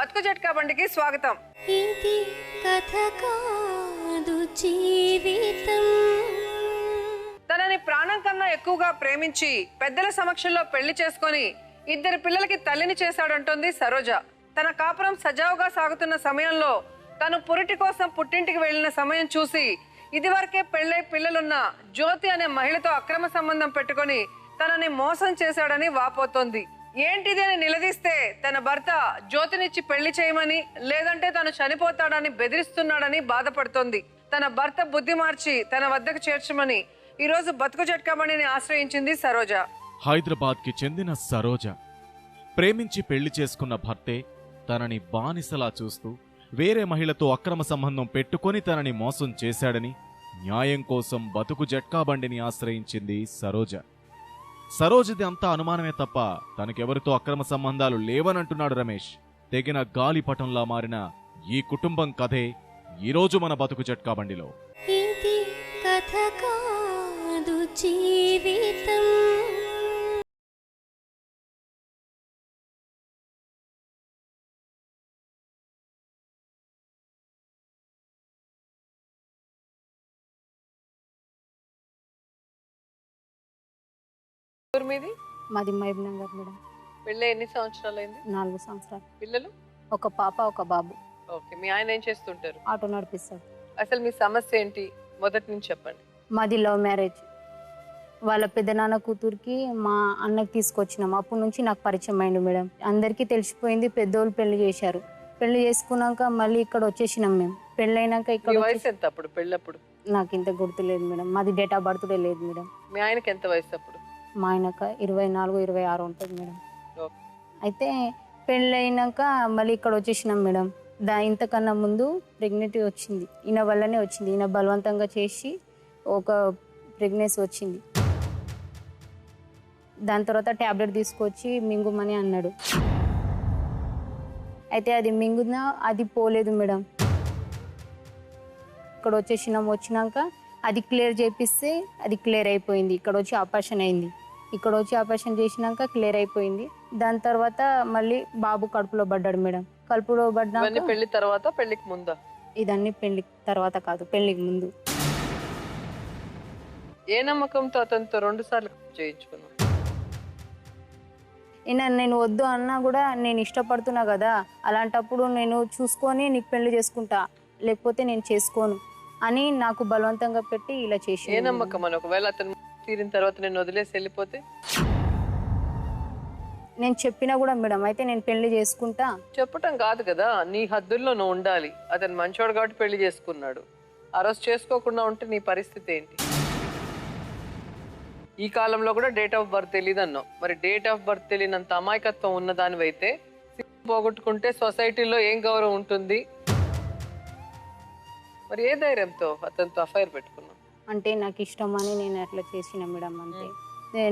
బతుకు జట్కా బండికి స్వాగతం. ఇది కథ కాదు జీవితం. తనని ప్రాణం కన్నా ఎక్కువగా ప్రేమించి పెద్దల సమక్షంలో పెళ్లి చేసుకొని 2 పిల్లలకి తల్లిని చేశాడంటోంది సరోజ. తన కాపురం సజావుగా సాగుతున్న సమయంలో తను పురిటి కోసం పుట్టింటికి వెళ్లిన సమయం చూసి ఇదివరకే పెళ్లై పిల్లలున్న జ్యోతి అనే మహిళతో అక్రమ సంబంధం పెట్టుకొని తనని మోసం చేశాడని వాపోతోంది. ఏంటిది అని నిలదీస్తే తన భర్త జ్యోతినిచ్చి పెళ్లి చేయమని లేదంటే తను చనిపోతాడని బెదిరిస్తున్నాడని బాధపడుతోంది. తన భర్త బుద్ధి మార్చి తన వద్దకు చేర్చమని ఈ రోజు బతుకు జట్కా బండిని ఆశ్రయించింది సరోజ. హైదరాబాద్ కి చెందిన సరోజ ప్రేమించి పెళ్లి చేసుకున్న భర్తే తనని బానిసలా చూస్తూ వేరే మహిళతో అక్రమ సంబంధం పెట్టుకొని తనని మోసం చేశాడని న్యాయం కోసం బతుకు జట్కా బండిని ఆశ్రయించింది సరోజ. సరోజది అంతా అనుమానమే తప్ప తనకెవరితో అక్రమ సంబంధాలు లేవనంటున్నాడు రమేష్. తెగిన గాలిపటంలా మారిన ఈ కుటుంబం కథే ఈరోజు మన బతుకు జట్కా బండిలో. ఇది కథ కాదు జీవితం. మీది మాది మహబూబ్ నగర్ మేడం. పెళ్ళి ఎన్ని సంవత్సరాలైంది? 4 సంవత్సరాలు. పిల్లలు? ఒక పాప ఒక బాబు. ఓకే. మీ ఆయన ఏం చేస్తుంటారు? ఆటో నడిపిస్తాడు. అసలు మీ సమస్య ఏంటి మొదటి నుంచి చెప్పండి. మాది లవ్ మ్యారేజ్. వాళ్ళ పెద్దనాన్న కూతురికి మా అన్నకి తీసుకొచ్చినాం. అప్పటి నుంచి నాకు పరిచయం అయింది మేడం. అందరికీ తెలిసిపోయింది. పెద్దోళ్ళు పెళ్లి చేశారు. పెళ్లి చేసుకున్నాక మళ్ళీ ఇక్కడ వచ్చేసినాం మేము. పెళ్ళైనాక ఇక్కడ వయసు ఎంత అప్పుడు పెళ్ళప్పుడు? నాకు ఇంత గుర్తులేదు మేడం. మాది డేట్ ఆఫ్ బర్త్డే లేదు మేడం. మీ ఆయనకి ఎంత వయసు అప్పుడు? మా ఆయనక 24, 26 ఉంటుంది మేడం. ఓకే. అయితే పెళ్ళైనాక మళ్ళీ ఇక్కడ వచ్చేసినాం మేడం. ఇంతకన్నా ముందు ప్రెగ్నెంట్ వచ్చింది. ఈయన వల్లనే వచ్చింది. ఈయన బలవంతంగా చేసి ఒక ప్రెగ్నెన్సీ వచ్చింది. దాని తర్వాత ట్యాబ్లెట్ తీసుకొచ్చి మింగుమని అన్నాడు. అయితే అది మింగున అది పోలేదు మేడం. ఇక్కడ వచ్చినాక అది క్లియర్ చేపిస్తే అది క్లియర్ అయిపోయింది. ఇక్కడ వచ్చి ఆపరేషన్ అయింది. ఇక్కడ వచ్చి ఆపరేషన్ చేసినాక క్లియర్ అయిపోయింది. దాని తర్వాత మళ్ళీ బాబు కడుపులో పడ్డాడు మేడం. కడుపులో పడ్డాక పెళ్లి తర్వాత పెళ్లికి ముందా? ఇదన్నీ పెళ్లి తర్వాత కాదు, పెళ్లికి ముందు. ఏ నమ్మకంతో అతనితో 2 సార్లు చేయించుకున్నావు? నేను వద్దు అన్నా కూడా నేను ఇష్టపడుతున్నా కదా, అలాంటప్పుడు నేను చూసుకొని నీకు పెళ్లి చేసుకుంటా, లేకపోతే నేను చేసుకోను అని నాకు బలవంతంగా పెట్టి ఇలా చేసి. ఏ నమ్మకం అని? ఒకవేళ అతను తీరిన తర్వాత నేను వదిలేసి వెళ్ళిపోతే? నేను చెప్పినా కూడా మేడం అయితే నేను పెళ్లి చేసుకుంటా. చెప్పటం కాదు కదా, నీ హద్దుల్లో నువ్వు ఉండాలి. అతను మంచోడు కాబట్టి పెళ్లి చేసుకున్నాడు. ఆ రోజు చేసుకోకుండా ఉంటే నీ పరిస్థితి ఏంటి? ఈ కాలంలో కూడా డేట్ ఆఫ్ బర్త్ తెలియదు అన్నావు. మరి డేట్ ఆఫ్ బర్త్ తెలియనంత అమాయకత్వం ఉన్నదానివైతే పోగొట్టుకుంటే సొసైటీలో ఏం గౌరవం ఉంటుంది? మరి ఏ ధైర్యంతో అతనితో అఫైర్ పెట్టుకున్నావు? అంటే నాకు ఇష్టం అని నేను అట్లా చేసిన మేడం. అంతే.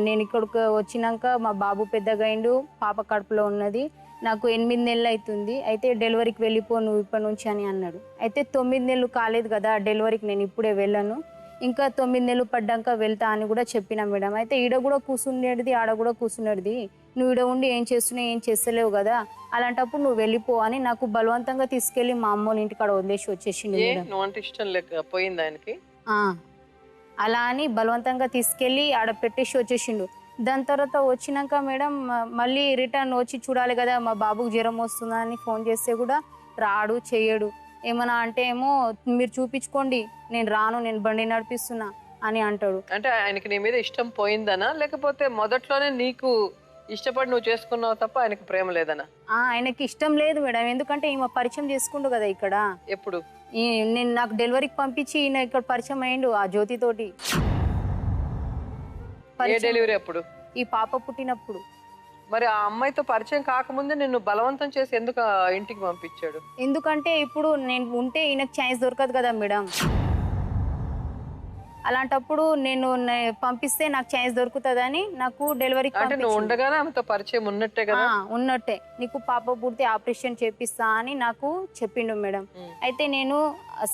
నేను ఇక్కడికి వచ్చినాక మా బాబు పెద్దగా అయిండు, పాప కడుపులో ఉన్నది. నాకు 8 నెలలు అవుతుంది. అయితే డెలివరీకి వెళ్ళిపో నువ్వు ఇప్పటి నుంచి అని అన్నాడు. అయితే 9 నెలలు కాలేదు కదా డెలివరీకి, నేను ఇప్పుడే వెళ్ళాను, ఇంకా 9 నెలలు పడ్డాక వెళ్తా అని కూడా చెప్పిన మేడం. అయితే ఈడ కూడా కూర్చునేది ఆడ కూడా కూర్చునేది, నువ్వు ఈడ ఉండి ఏం చేస్తున్నావు ఏం చేస్తలేవు కదా, అలాంటప్పుడు నువ్వు వెళ్ళిపో అని నాకు బలవంతంగా తీసుకెళ్లి మా అమ్మోళ్ళ ఇంటికాడ వదిలేసి వచ్చేసిండు మేడం. నువ్వు అంటే ఇష్టం లేక పోయింది ఆయనకి? అలా అని బలవంతంగా తీసుకెళ్ళి ఆడ పెట్టేసి వచ్చేసిండు. దాని తర్వాత వచ్చినాక మేడం మళ్ళీ రిటర్న్ వచ్చి చూడాలి కదా, మా బాబుకు జ్వరం వస్తుందా అని ఫోన్ చేస్తే కూడా రాడు చేయడు. ఏమన్నా అంటే ఏమో మీరు చూపించుకోండి, నేను రాను, నేను బండి నడిపిస్తున్నా అని అంటాడు. అంటే ఆయనకి నీ మీద ఇష్టం పోయిందనా, లేకపోతే మొదట్లోనే నీకు ఇష్టపడి నువ్వు చేసుకున్నావు తప్ప ఆయనకి ప్రేమ లేదనా? ఆయనకి ఇష్టం లేదు మేడం. ఎందుకంటే ఈమె పరిచయం చేసుకుండు కదా ఇక్కడ. ఎప్పుడు? నేను నాకు డెలివరీకి పంపించి ఈయన ఇక్కడ పరిచయం అయ్యిండు ఆ జ్యోతి తోటి. డెలివరీ అప్పుడు? ఈ పాప పుట్టినప్పుడు. మరి ఆ అమ్మాయితో పరిచయం కాకముందే నిన్ను బలవంతం చేసి ఎందుకు ఇంటికి పంపించాడు? ఎందుకంటే ఇప్పుడు నేను ఉంటే ఈయనకు ఛాన్స్ దొరకదు కదా మేడం. అలాంటప్పుడు నేను పంపిస్తే నాకు ఛాన్స్ దొరుకుతుందని నాకు డెలివరీకి అంటే నువ్వు ఉండగానే ఆమెతో పరిచయం ఉన్నట్టే కదా? ఉన్నట్టే. నీకు పాప పుడితే ఆపరేషన్ చేపిస్తా అని నాకు చెప్పిండు మేడం. అయితే నేను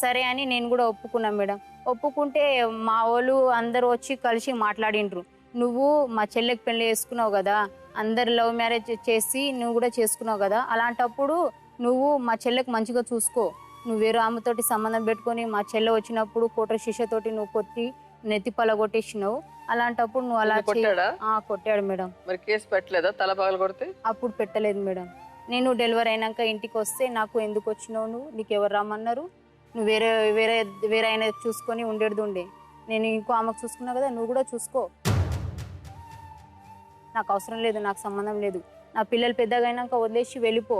సరే అని నేను కూడా ఒప్పుకున్నా మేడం. ఒప్పుకుంటే మా వాళ్ళు అందరూ వచ్చి కలిసి మాట్లాడిండ్రు. నువ్వు మా చెల్లెకి పెళ్లి చేసుకున్నావు కదా, అందరు లవ్ మ్యారేజ్ చేసి నువ్వు కూడా చేసుకున్నావు కదా, అలాంటప్పుడు నువ్వు మా చెల్లెకి మంచిగా చూసుకో, నువ్వు వేరే ఆమెతోటి సంబంధం పెట్టుకొని మా చెల్లె వచ్చినప్పుడు కోటర్ శిషతోటి నువ్వు కొట్టి నెత్తి పలగొట్టేసినావు, అలాంటప్పుడు నువ్వు అలా నిన్ను కొట్టాడా? కొట్టాడు మేడం. మరి కేసు పెట్టలేదా తల పగలు కొడితే? అప్పుడు పెట్టలేదు మేడం. నేను డెలివరీ అయినాక ఇంటికి వస్తే నాకు ఎందుకు వచ్చినావు, నువ్వు నీకు ఎవరు రమ్మన్నారు, నువ్వు వేరే వేరే వేరే ఆయన చూసుకొని ఉండేది ఉండే, నేను ఇంకో ఆమెకు చూసుకున్నా కదా, నువ్వు కూడా చూసుకో, నాకు అవసరం లేదు, నాకు సంబంధం లేదు, నా పిల్లలు పెద్దగా అయినాక వదిలేసి వెళ్ళిపో,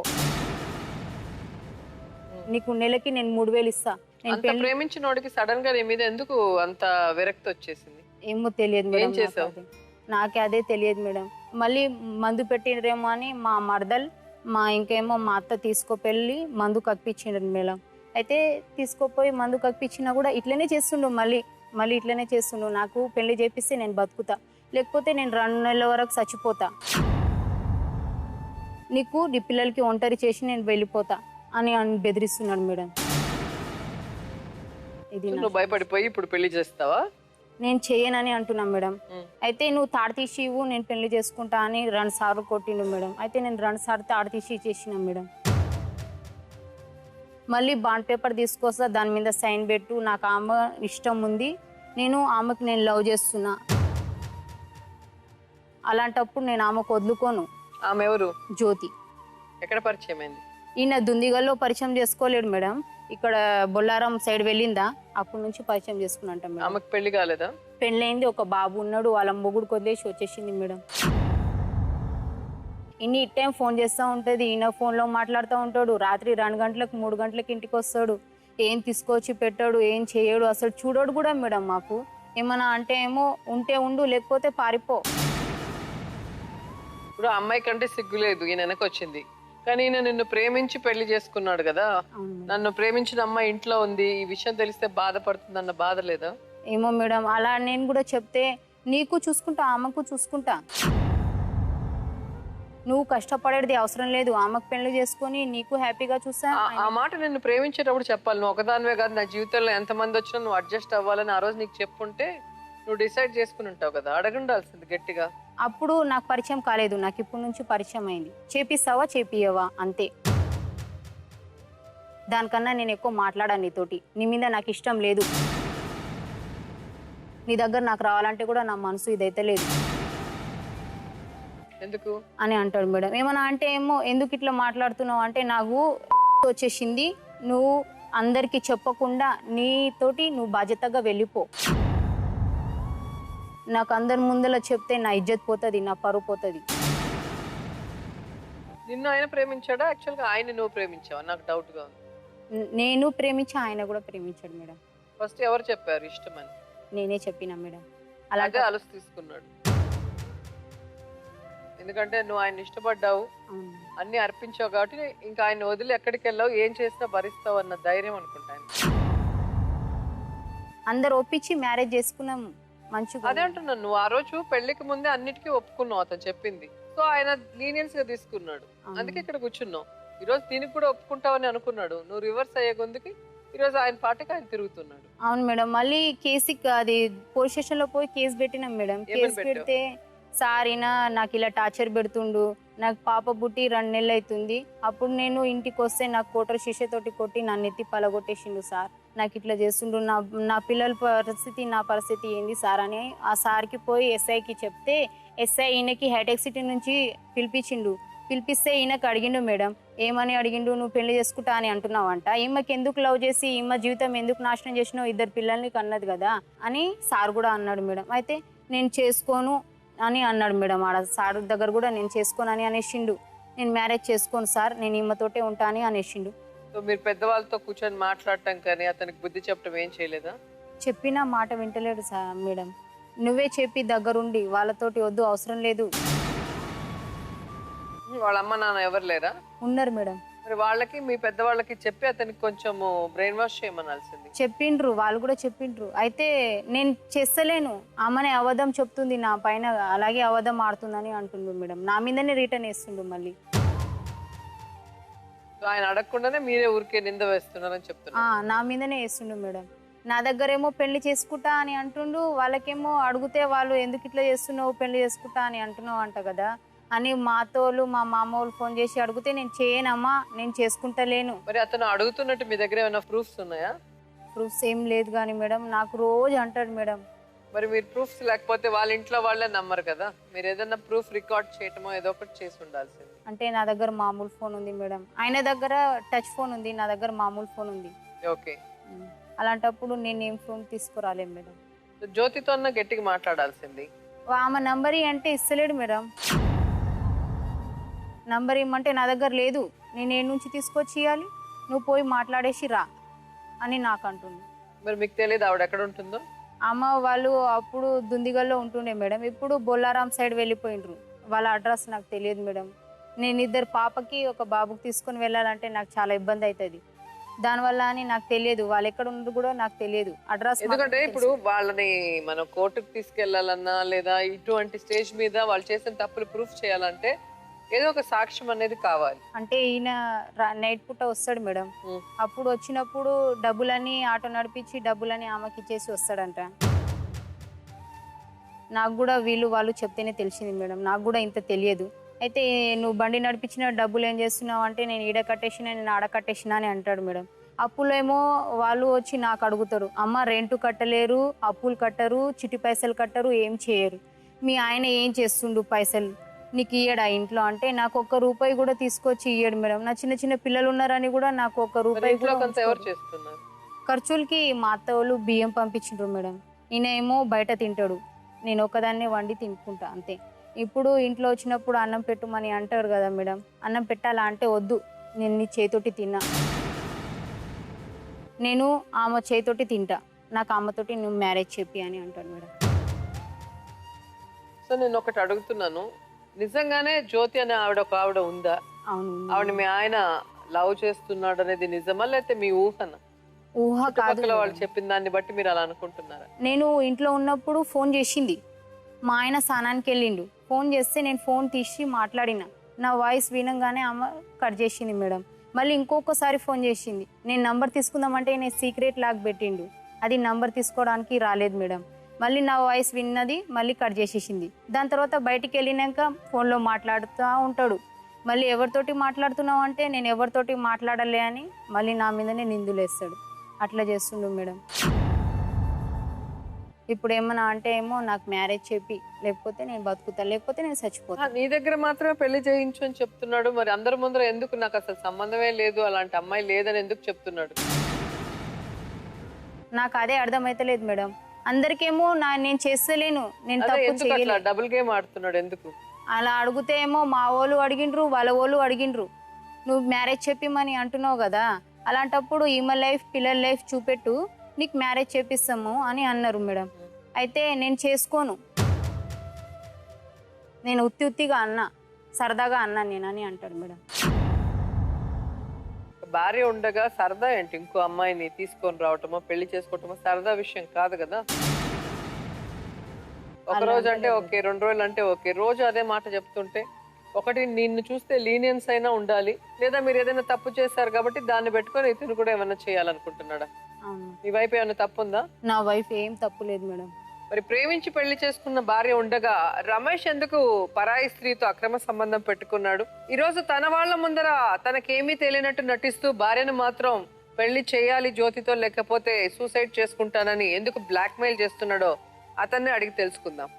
నీకు నెలకి నేను 3,000 ఇస్తా. నేను అంత ప్రేమించినోడికి సడన్ గా నీ మీద ఎందుకు అంత విరక్తి వచ్చేసింది? ఏమో తెలియదు మేడం, ఏం చేసావు? నాకే అదే తెలియదు మేడం. మళ్ళీ మందు పెట్టినరేమో అని మా మరదల్ మా ఇంకేమో మా అత్త తీసుకోపెళ్ళి మందు కక్కిపించిండ్రు మేడం. అయితే తీసుకోపోయి మందు కక్కిపించినా కూడా ఇట్లనే చేస్తుండు, మళ్ళీ మళ్ళీ ఇట్లనే చేస్తుండు. నాకు పెళ్లి చేపిస్తే నేను బతుకుతా, లేకపోతే నేను 2 నెలల వరకు చచ్చిపోతా, నీకు నీ పిల్లలకి ఒంటరి చేసి నేను వెళ్ళిపోతా అని బెదిరిస్తున్నాడు మేడం. ఇది నువ్వు భయపడిపోయి ఇప్పుడు పెళ్లి చేస్తావా? నేను చేయనని అంటున్నా మేడం. అయితే నువ్వు తాడు తీసి ఇవ్వు, నేను పెళ్లి చేసుకుంటా అని 2 సార్లు కొట్టిండు మేడం. అయితే నేను 2 సార్లు తాడు తీసి ఇచ్చేసిన మేడం. మళ్ళీ బాండ్ పేపర్ తీసుకొస్తా, దాని మీద సైన్ పెట్టు, నాకు ఆమె ఇష్టం ఉంది, నేను ఆమెకు నేను లవ్ చేస్తున్నా, అలాంటప్పుడు నేను ఆమెకు వదులుకోను. ఆమె ఎవరు? జ్యోతి. ఎక్కడ పరిచయం అయింది? ఈయన దుందిగల్లో పరిచయం చేసుకోలేడు మేడం, ఇక్కడ బొల్లారం సైడ్ వెళ్ళిందా అప్పటి నుంచి పరిచయం చేసుకున్నంట మేడం. ఆమెకు పెళ్లి కాలేదా? పెళ్ళైంది, ఒక బాబు ఉన్నాడు, వాళ్ళ మొగుడు వదిలేసి వచ్చేసింది మేడం. ఇన్ని టైం ఫోన్ చేస్తూ ఉంటుంది, ఈయన ఫోన్లో మాట్లాడుతూ ఉంటాడు, రాత్రి 2 గంటలకు 3 గంటలకు ఇంటికి వస్తాడు, ఏం తీసుకొచ్చి పెట్టాడు, ఏం చేయడు, అసలు చూడడు కూడా మేడం. మాకు ఏమన్నా అంటే ఏమో ఉంటే ఉండు, లేకపోతే పారిపో. ఇప్పుడు అమ్మాయి కంటే సిగ్గు లేదు, ఈయన వెనక వచ్చింది, కానీ ఈయన నిన్ను ప్రేమించి పెళ్లి చేసుకున్నాడు కదా. నన్ను ప్రేమించిన అమ్మాయి ఇంట్లో ఉంది, ఈ విషయం తెలిస్తే బాధపడుతుంది అన్న బాధ లేదా? ఏమో మేడం, అలా నేను కూడా చెప్తే నీకు చూసుకుంటా, ఆమెకు చూసుకుంటా, నువ్వు కష్టపడేది అవసరం లేదు, ఆమెకు పెళ్లి చేసుకొని నీకు హ్యాపీగా చూస్తా. ఆ మాట నిన్ను ప్రేమించేటప్పుడు చెప్పాలి. నువ్వు ఒకదానివే కాదు, నా జీవితంలో ఎంతమంది వచ్చినా నువ్వు అడ్జస్ట్ అవ్వాలని ఆ రోజు నీకు చెప్పుంటే నువ్వు డిసైడ్ చేసుకుని ఉంటావు కదా, అడగండాల్సింది గట్టిగా. అప్పుడు నాకు పరిచయం కాలేదు, నాకు ఇప్పటి నుంచి పరిచయం అయింది. చేపిస్తావా చేపియవా అంతే, దానికన్నా నేను ఎక్కువ మాట్లాడాను నీతోటి, నీ మీద నాకు ఇష్టం లేదు, నీ దగ్గర నాకు రావాలంటే కూడా నా మనసు ఇదైతే లేదు ఎందుకు అని అంటాడు మేడం. ఏమన్నా అంటే ఏమో ఎందుకు ఇట్లా మాట్లాడుతున్నావు అంటే, నాకు వచ్చేసింది, నువ్వు అందరికీ చెప్పకుండా నీతోటి నువ్వు బాధ్యతగా వెళ్ళిపో, నాకు అందరి ముందర చెప్తే నా ఇజ్జత్ పోతుంది, నా పరువు పోతుంది. నిన్ను ఆయన ప్రేమించాడా? యాక్చువల్గా ఆయన నువ్వు ప్రేమించావా? నాకు డౌట్ గా ఉంది. నేను ప్రేమించి ఆయన కూడా ప్రేమించాడు మేడం. ఫస్ట్ ఎవరు చెప్పారు ఇష్టమని? నేనే చెప్పినా మేడం. అలాగే అలసి తీసుకున్నాడు, ఎందుకంటే నువ్వు ఆయన ఇష్టపడ్డావు, అన్ని అర్పించావు కాబట్టి ఇంకా ఆయన వదిలి ఎక్కడికి వెళ్ళావు, ఏం చేసినా భరిస్తావు అన్న ధైర్యం అనుకుంటాను. అందరు ఒప్పించి మ్యారేజ్ చేసుకున్నాం మంచిగా. అదే అంటున్నాను, నువ్వు ఆ రోజు పెళ్లికి ముందే అన్నిటికీ ఒప్పుకున్నావు, అతను చెప్పింది. సో ఆయన లీనియన్స్ గా తీసుకున్నాడు, అందుకే ఇక్కడ కూర్చున్నావు. ఈ రోజు దీనికి కూడా ఒప్పుకుంటావని అనుకున్నాడు, నువ్వు రివర్స్ అయ్యే కొందుకి ఈ రోజు ఆయన పాటకి ఆయన తిరుగుతున్నాడు. అవును మేడం, మళ్ళీ కేసు అది పోలీస్ స్టేషన్ లో పోయి కేసు పెట్టినాం మేడం. కేసు పెడితే సార్ ఈయన నాకు ఇలా టార్చర్ పెడుతుండు, నాకు పాప పుట్టి 2 నెలలు అవుతుంది, అప్పుడు నేను ఇంటికి వస్తే నాకు కోటర్ శిషతోటి కొట్టి నా నెత్తి పలగొట్టేసిండు సార్, నాకు ఇట్లా చేస్తుండు, నా పిల్లల పరిస్థితి నా పరిస్థితి ఏంది సార్ అని ఆ సార్కి పోయి ఎస్ఐకి చెప్తే, ఎస్ఐ ఈయనకి హైటెక్ సిటీ నుంచి పిలిపించిండు. పిలిపిస్తే ఈయనకు అడిగిండు మేడం, ఏమని అడిగిండు, నువ్వు పెళ్లి చేసుకుంటా అని అంటున్నావంట, ఈమెకి ఎందుకు లవ్ చేసి ఈమె జీవితం ఎందుకు నాశనం చేసినావు, 2 పిల్లల్ని కన్నది కదా అని సార్ కూడా అన్నాడు మేడం. అయితే నేను చేసుకోను అని అన్నాడు మేడం. ఆడ సార్ దగ్గర కూడా నేను చేసుకోనని అనేసిండు, నేను మ్యారేజ్ చేసుకోను సార్, నేను ఈమెతోటే ఉంటా అని అనేసిండు. సో మీరు పెద్దవాళ్ళతో కూర్చొని మాట్లాడటం కానీ అతనికి బుద్ధి చెప్పడం ఏం చేయలేదా? చెప్పినా మాట వింటలేడు సార్ మేడం. నువ్వే చెప్పి దగ్గరుండి వాళ్ళతోటి వద్దు, అవసరం లేదు. వాళ్ళ అమ్మ నాన్న ఎవరు లేరా? ఉన్నారు మేడం. మరి వాళ్ళకి మీ పెద్దవాళ్ళకి చెప్పి అతనికి కొంచెం బ్రెయిన్ వాష్ చేయమనాల్సింది. చెప్పిండ్రు, వాళ్ళు కూడా చెప్పిండ్రు. అయితే నేను చేస్తలేను, అమ్మనే అవధం చెప్తుంది నా పైన, అలాగే అవధం ఆడుతుందని అంటుండ్రు మేడం. నా మీదనే రిటర్న్ వేస్తుండ్రు మళ్ళీ. ఆయన అడగకుండానే మీరే ఊరికే నింద వేస్తున్నారని చెప్తున్నా. నా మీదనే వేస్తుండ్రు మేడం. నా దగ్గరేమో పెళ్లి చేసుకుంటా అని అంటుండు, వాళ్ళకేమో అడిగితే వాళ్ళు ఎందుకు ఇట్లా చేస్తున్నావు, పెళ్లి చేసుకుంటా అని అంటున్నావు అంట కదా, అని మాతోళ్ళు మా మామ వాళ్ళు ఫోన్ చేసి అడిగితే నేను చేయనమ్మా, నేను చేసుకుంటలేను. మరి అతను అడుగుతున్నట్టు మీ దగ్గర ఏమైనా ప్రూఫ్స్ ఉన్నాయా? ప్రూఫ్స్ ఏం లేదు కానీ మేడం, నాకు రోజు అంటాడు మేడం. మరి మీరు ప్రూఫ్స్ లేకపోతే వాళ్ళ ఇంట్లో వాళ్ళే నమ్మరు కదా. మీరు ఏదైనా ప్రూఫ్ రికార్డ్ చేయటమో ఏదో ఒకటి చేసి ఉండాల్సింది. అంటే నా దగ్గర మామూలు ఫోన్ ఉంది మేడం, ఆయన దగ్గర టచ్ ఫోన్ ఉంది, నా దగ్గర మామూలు ఫోన్ ఉంది. ఓకే. అలాంటప్పుడు నేను ఏం ఫోన్ తీసుకురాలేను మేడం. జ్యోతితో అన్న గట్టిగా మాట్లాడాల్సింది. ఆమె నంబర్ అంటే ఇస్తలేడు మేడం. నంబర్ ఇమ్మంటే నా దగ్గర లేదు, నేను ఏ నుంచి తీసుకొచ్చి ఇవ్వాలి, నువ్వు పోయి మాట్లాడేసి రా అని నాకు అంటుంది. మరి మీకు తెలియదు ఆవిడ ఎక్కడ ఉంటుందో? అమ్మ వాళ్ళు అప్పుడు దుందిగల్లో ఉంటుండే మేడం, ఇప్పుడు బొల్లారాం సైడ్ వెళ్ళిపోయిండ్రు. వాళ్ళ అడ్రస్ నాకు తెలియదు మేడం. నేను 2 పాపకి 1 బాబుకి తీసుకొని వెళ్ళాలంటే నాకు చాలా ఇబ్బంది అవుతుంది. దానివల్ల అని నాకు తెలియదు వాళ్ళు ఎక్కడ ఉండరు కూడా నాకు తెలియదు. అడ్రస్ ఎందుకంటే ఇప్పుడు వాళ్ళని మనం కోర్టుకు తీసుకెళ్లాలన్నా లేదా ఇటువంటి స్టేజ్ మీద వాళ్ళు చేసిన తప్పులు ప్రూఫ్ చేయాలంటే ఏదో ఒక సాక్ష్యం అనేది కావాలి. అంటే ఈయన నైట్ పూట వస్తాడు మేడం, అప్పుడు వచ్చినప్పుడు డబ్బులని ఆటో నడిపించి డబ్బులని ఆమెకి ఇచ్చేసి వస్తాడంట. నాకు కూడా వాళ్ళు చెప్తేనే తెలిసింది మేడం, నాకు కూడా ఇంత తెలియదు. అయితే నువ్వు బండి నడిపించిన డబ్బులు ఏం చేస్తున్నావు అంటే నేను ఈడ కట్టేసినా, నేను ఆడ కట్టేసినా అని అంటాడు మేడం. అప్పులేమో వాళ్ళు వచ్చి నాకు అడుగుతారు, అమ్మ రెంట్ కట్టలేరు, అప్పులు కట్టరు, చిట్టి పైసలు కట్టరు, ఏం చేయరు, మీ ఆయన ఏం చేస్తుండు పైసలు నీకు ఇయ్యడా ఇంట్లో అంటే నాకు 1 రూపాయి కూడా తీసుకొచ్చి ఇయ్యడు మేడం. నా చిన్న చిన్న పిల్లలు ఉన్నారని కూడా నాకు 1 రూపాయి కూడా ఎవరు చేస్తున్నారు? ఖర్చులకి మా అత్త వాళ్ళు బియ్యం పంపించిండ్రు మేడం. ఈయన ఏమో బయట తింటాడు, నేను ఒకదాన్నే వండి తినుకుంటా అంతే. ఇప్పుడు ఇంట్లో వచ్చినప్పుడు అన్నం పెట్టుమని అంటారు కదా మేడం, అన్నం పెట్టాలా అంటే వద్దు, నేను నీ చేతోటి తిన్నా, నేను ఆమె చేతోటి తింటా, నాకు ఆమెతోటి నువ్వు మ్యారేజ్ చెప్పి అని అంటాడు మేడం. సో నేను ఒకటి అడుగుతున్నాను, నిజంగానే జ్యోతి అనే ఆవిడ ఉందా? అవును. ఆవిడ మీ ఆయన లవ్ చేస్తున్నాడు అనేది నిజమా లేకపోతే మీ ఊహనా? ఊహ కాదు, వాళ్ళు చెప్పిన దాన్ని బట్టి మీరు అలా అనుకుంటున్నారా? నేను ఇంట్లో ఉన్నప్పుడు ఫోన్ చేసింది, మా ఆయన స్నానానికి వెళ్ళిండు, ఫోన్ చేస్తే నేను ఫోన్ తీసి మాట్లాడిన, నా వాయిస్ వినంగానే ఆమె కట్ చేసింది మేడం. మళ్ళీ ఇంకొకసారి ఫోన్ చేసింది, నేను నంబర్ తీసుకుందామంటే నేను సీక్రెట్ లాక్ పెట్టిండు, అది నంబర్ తీసుకోవడానికి రాలేదు మేడం. మళ్ళీ నా వాయిస్ విన్నది, మళ్ళీ కట్ చేసేసింది. దాని తర్వాత బయటికి వెళ్ళినాక ఫోన్లో మాట్లాడుతూ ఉంటాడు. మళ్ళీ ఎవరితోటి మాట్లాడుతున్నావు అంటే నేను ఎవరితోటి మాట్లాడలే అని మళ్ళీ నా మీదనే నిందులేస్తాడు. అట్లా చేస్తుండు మేడం. ఇప్పుడు ఏమన్నా అంటే ఏమో నాకు మ్యారేజ్ చెప్పి, లేకపోతే నేను బతుకుతా, లేకపోతే నేను చచ్చిపోతాను. నీ దగ్గర మాత్రమే పెళ్లి చేయించు అని చెప్తున్నాడు, మరి అందరి ముందర ఎందుకు నాకు అసలు సంబంధమే లేదు, అలాంటి అమ్మాయి లేదని ఎందుకు చెప్తున్నాడు? నాకు అదే అర్థమైతలేదు మేడం. అందరికేమో నేను చేస్తలేను, నేను తప్పు చేయలేదు. డబుల్ గేమ్ ఆడుతున్నాడు ఎందుకు? అలా అడిగితే ఏమో మా వాళ్ళు అడిగిండ్రు, వాళ్ళ వాళ్ళు అడిగిండ్రు, నువ్వు మ్యారేజ్ చెప్పిమని అంటున్నావు కదా, అలాంటప్పుడు ఈమె లైఫ్ పిల్లల లైఫ్ చూపెట్టు, నీకు మ్యారేజ్ చేపిస్తాము అని అన్నారు మేడం. అయితే నేను చేసుకోను, నేను ఉత్తిగా అన్నా, సరదాగా అన్నా నేను అని అంటాడు మేడం. భార్య ఉండగా సరదా ఏంటి? ఇంకో అమ్మాయిని తీసుకొని రావటమో పెళ్లి చేసుకోవటమో సరదా విషయం కాదు కదా. ఒక రోజు అంటే ఓకే, 2 రోజులు అంటే ఓకే, రోజు అదే మాట చెప్తుంటే ఒకటి నిన్ను చూస్తే లీనియన్స్ అయినా ఉండాలి, లేదా మీరు ఏదైనా తప్పు చేశారు కాబట్టి దాన్ని పెట్టుకొని ఇతను కూడా ఏమైనా చేయాలనుకుంటున్నాడా? మీ వైపు ఏమైనా తప్పు ఉందా? నా వైఫ్ ఏం తప్పు లేదు మేడం. మరి ప్రేమించి పెళ్లి చేసుకున్న భార్య ఉండగా రమేష్ ఎందుకు పరాయి స్త్రీతో అక్రమ సంబంధం పెట్టుకున్నాడు? ఈ రోజు తన వాళ్ళ ముందర తనకేమీ తెలియనట్టు నటిస్తూ భార్యను మాత్రం పెళ్లి చేయాలి జ్యోతితో లేకపోతే సూసైడ్ చేసుకుంటానని ఎందుకు బ్లాక్ మెయిల్ చేస్తున్నాడో అతన్ని అడిగి తెలుసుకుందాం.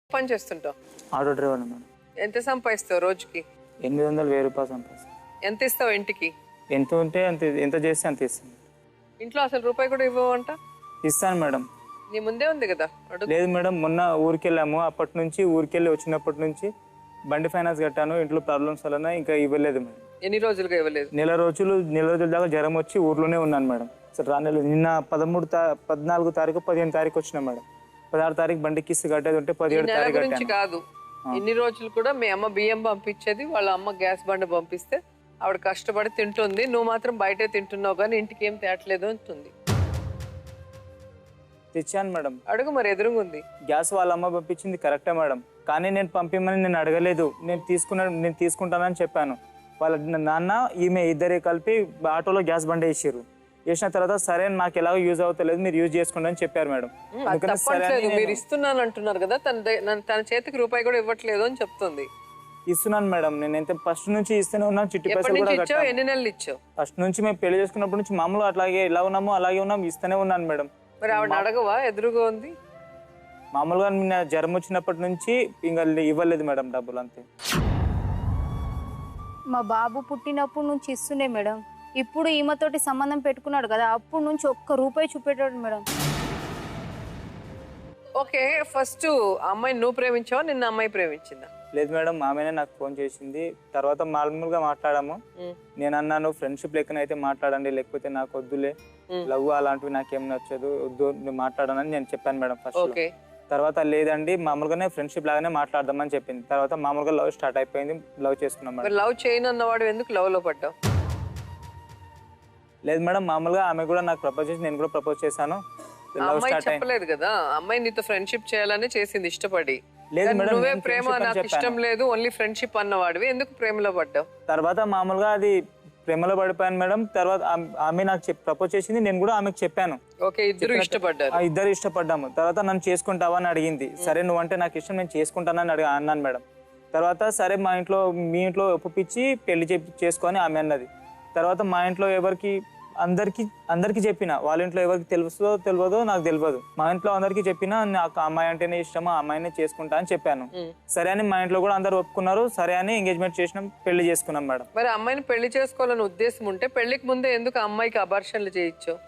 పని చేస్తుంటావు? Auto driver madam. ఎంత సంపాదిస్తావు రోజుకి? 800-1000 రూపాయలు సంపాదిస్తాను. ఎంత ఇస్తావు ఇంటికి? ఎంత ఉంటే అంత, ఎంత చేస్తే అంత ఇస్తాను. ఇంట్లో అసలు రూపాయి కూడా ఇవ్వవంట? ఇస్తాను మేడం. నీ ముందే ఉంది కదా. లేదు మేడం, మొన్న ఊరికెళ్ళాము, అప్పటి నుంచి ఊరికెళ్ళి వచ్చినప్పటి నుంచి బండి ఫైనాన్స్ కట్టాను, ఇంట్లో ప్రాబ్లమ్స్ వలన ఇంకా ఇవ్వలేదు మేడం. ఎన్ని రోజులుగా ఇవ్వలేదు? నెల రోజుల దాకా జ్వరం వచ్చి ఊర్లోనే ఉన్నాను మేడం. అసలు రానేలేదు. నిన్న 14 తారీఖు 15 తారీఖు వచ్చినా మేడం. 16 తారీఖు బండి కిస్తు కట్టేది ఉంటే 17 తారీఖు గురించి కాదు, ఇన్ని రోజులు కూడా మీ అమ్మ బియ్యం పంపించేది, వాళ్ళ అమ్మ గ్యాస్ బండి పంపిస్తే ఆవిడ కష్టపడి తింటుంది, నువ్వు మాత్రం బయటే తింటున్నావు కానీ ఇంటికి ఏం తేట్లేదు అంటుంది. తెచ్చాను మేడం. అడుగు మరి, ఎదురుగుంది. గ్యాస్ వాళ్ళ అమ్మ పంపించింది కరెక్టే మేడం, కానీ నేను పంపిమని నేను అడగలేదు. నేను తీసుకుంటానని చెప్పాను. వాళ్ళ నాన్న ఈమె ఇద్దరే కలిపి ఆటోలో గ్యాస్ బండి వేసారు. వేసిన తర్వాత సరే నాకు ఎలాగో యూజ్ అవుతలేదు, మీరు యూజ్ చేసుకోండి అని చెప్పారు మేడం. అందుకని సరే అని మీరు ఇస్తున్నాను అంటున్నారు కదా, తన చేతికి రూపాయి కూడా ఇవ్వట్లేదు అని చెప్తుంది. ఇస్తున్నాను మేడం, నేను ఎంత ఫస్ట్ నుంచి ఇస్తూనే ఉన్నాను. చిట్టి ఎప్పటి పైసలు కూడా నుంచి ఇచ్చావు, కట్టాను. ఎన్ని నెలలు ఇచ్చావు? ఫస్ట్ నుంచి మేము పెళ్లి చేసుకున్నప్పటి నుంచి మామూలు అట్లాగే ఎలా ఉన్నామో అలాగే ఉన్నాం, ఇస్తూనే ఉన్నాను మేడం. మరి ఆవిడ అడగవా? ఎదురుగా ఉంది. మామూలుగా నిన్న జ్వరం వచ్చినప్పటి నుంచి ఇంకా ఇవ్వలేదు మేడం డబ్బులు, అంతే. మా బాబు పుట్టినప్పటి నుంచి ఇస్తుండే మేడం. ఇప్పుడు ఈమెతోటి సంబంధం పెట్టుకున్నాడు కదా, అప్పటి నుంచి ఒక్క రూపాయి చూపెట్టాడు మేడం. ఓకే, ఫస్ట్ అమ్మాయిని నువ్వు ప్రేమించావా, నిన్న అమ్మాయి ప్రేమించిందా? లేదు మేడం, ఆమెనే నాకు ఫోన్ చేసింది. తర్వాత మామూలుగా మాట్లాడాము. నేను అన్నాను ఫ్రెండ్షిప్ లెక్కనైతే మాట్లాడండి, లేకపోతే నాకు వద్దులే, లవ్ అలాంటివి నాకేం నచ్చదు, వద్దు నువ్వు మాట్లాడనని నేను చెప్పాను మేడం ఫస్ట్. ఓకే. తర్వాత లేదండి మామూలుగానే ఫ్రెండ్షిప్ లాగానే మాట్లాడదామని చెప్పింది. తర్వాత మామూలుగా లవ్ స్టార్ట్ అయిపోయింది, లవ్ చేసుకున్నాం మేడం. మరి లవ్ చేయను అన్నవాడు ఎందుకు లవ్ లో పడ్డావు? లేదు మేడం, మామూలుగా ఆమె కూడా నాకు ప్రపోజ్ చేసి నేను కూడా ప్రపోజ్ చేశాను. లవ్ అమ్మాయి స్టార్ట్ అయింది. చెప్పలేదు కదా, అమ్మాయి నీతో ఫ్రెండ్షిప్ చేయాలని చేసింది ఇష్టపడి. లేదు కానీ మేడం, నువ్వే నేను ప్రేమ friendship అని నాకు ఇష్టం చెప్పాను. లేదు, ఓన్లీ ఫ్రెండ్షిప్ అన్నవాడివి, ఎందుకు ప్రేమలో పడ్డావు? తర్వాత మామూలుగా అది ప్రేమలో పడిపోయాను మేడం. తర్వాత ఆమె నాకు ప్రపోజ్ చేసింది, నేను కూడా ఆమెకు చెప్పాను. ఓకే, ఇద్దరు ఇష్టపడ్డారు. ఆ ఇద్దరు ఇష్టపడ్డాము. తర్వాత నన్ను చేసుకుంటావా అని అడిగింది. సరే నువ్వంటే నాకు ఇష్టం, నేను చేసుకుంటానని అన్నాను మేడం. తర్వాత సరే మీ ఇంట్లో ఒప్పించి పెళ్లి చేసుకొని ఆమె అన్నది. తర్వాత మా ఇంట్లో ఎవరికి అందరికి చెప్పిన, వాళ్ళ ఇంట్లో ఎవరికి తెలియదో నాకు తెలియదు. మా ఇంట్లో అందరికి చెప్పినా నాకు అమ్మాయి అంటేనే ఇష్టమో, ఆ అమ్మాయినే చేసుకుంటా అని చెప్పాను. సరే అని మా ఇంట్లో కూడా అందరు ఒప్పుకున్నారు. సరే అని ఎంగేజ్మెంట్ చేసినాం, పెళ్లి చేసుకున్నాం మేడం. మరి అమ్మాయిని పెళ్లి చేసుకోవాలని ఉద్దేశం ఉంటే పెళ్లికి ముందే ఎందుకు అమ్మాయికి అబార్షన్లు చేయించావు?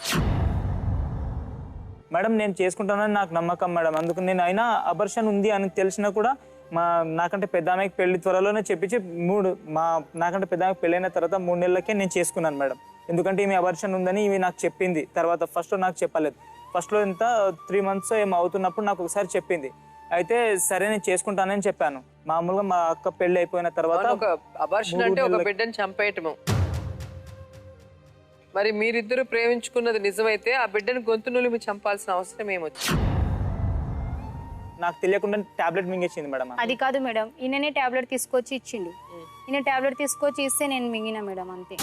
మేడం నేను చేసుకుంటానని నాకు నమ్మకం మేడం. అందుకు నేను అయినా అబార్షన్ ఉంది అని తెలిసినా కూడా నాకంటే పెద్ద ఆమెకి పెళ్లి త్వరలోనే చెప్పించి నాకంటే పెద్ద ఆమెకి పెళ్ళైన తర్వాత 3 నెలలకే నేను చేసుకున్నాను మేడం. ఎందుకంటే ఈమె అబార్షన్ ఉందని ఇవి నాకు చెప్పింది. తర్వాత ఫస్ట్లో నాకు చెప్పలేదు. ఫస్ట్లో 3 months ఏమో అవుతున్నప్పుడు నాకు ఒకసారి చెప్పింది. అయితే సరే నేను చేసుకుంటానని చెప్పాను. మామూలుగా మా అక్క పెళ్లి అయిపోయిన తర్వాత ఒక అబార్షన్ అంటే ఒక బిడ్డని చంపేయటము. మరి మీరిద్దరు ప్రేమించుకున్నది నిజమైతే ఆ బిడ్డను గొంతు నులిమి చంపాల్సిన అవసరం ఏమొచ్చింది? నాకు తెలియకుండా టాబ్లెట్ మింగేసింది మేడం. అది కాదు మేడం, ఈయననే టాబ్లెట్ తీసుకొచ్చి ఇచ్చిండు. ఈయన టాబ్లెట్ తీసుకొచ్చి ఇస్తే నేను మింగిన మేడం, అంతే.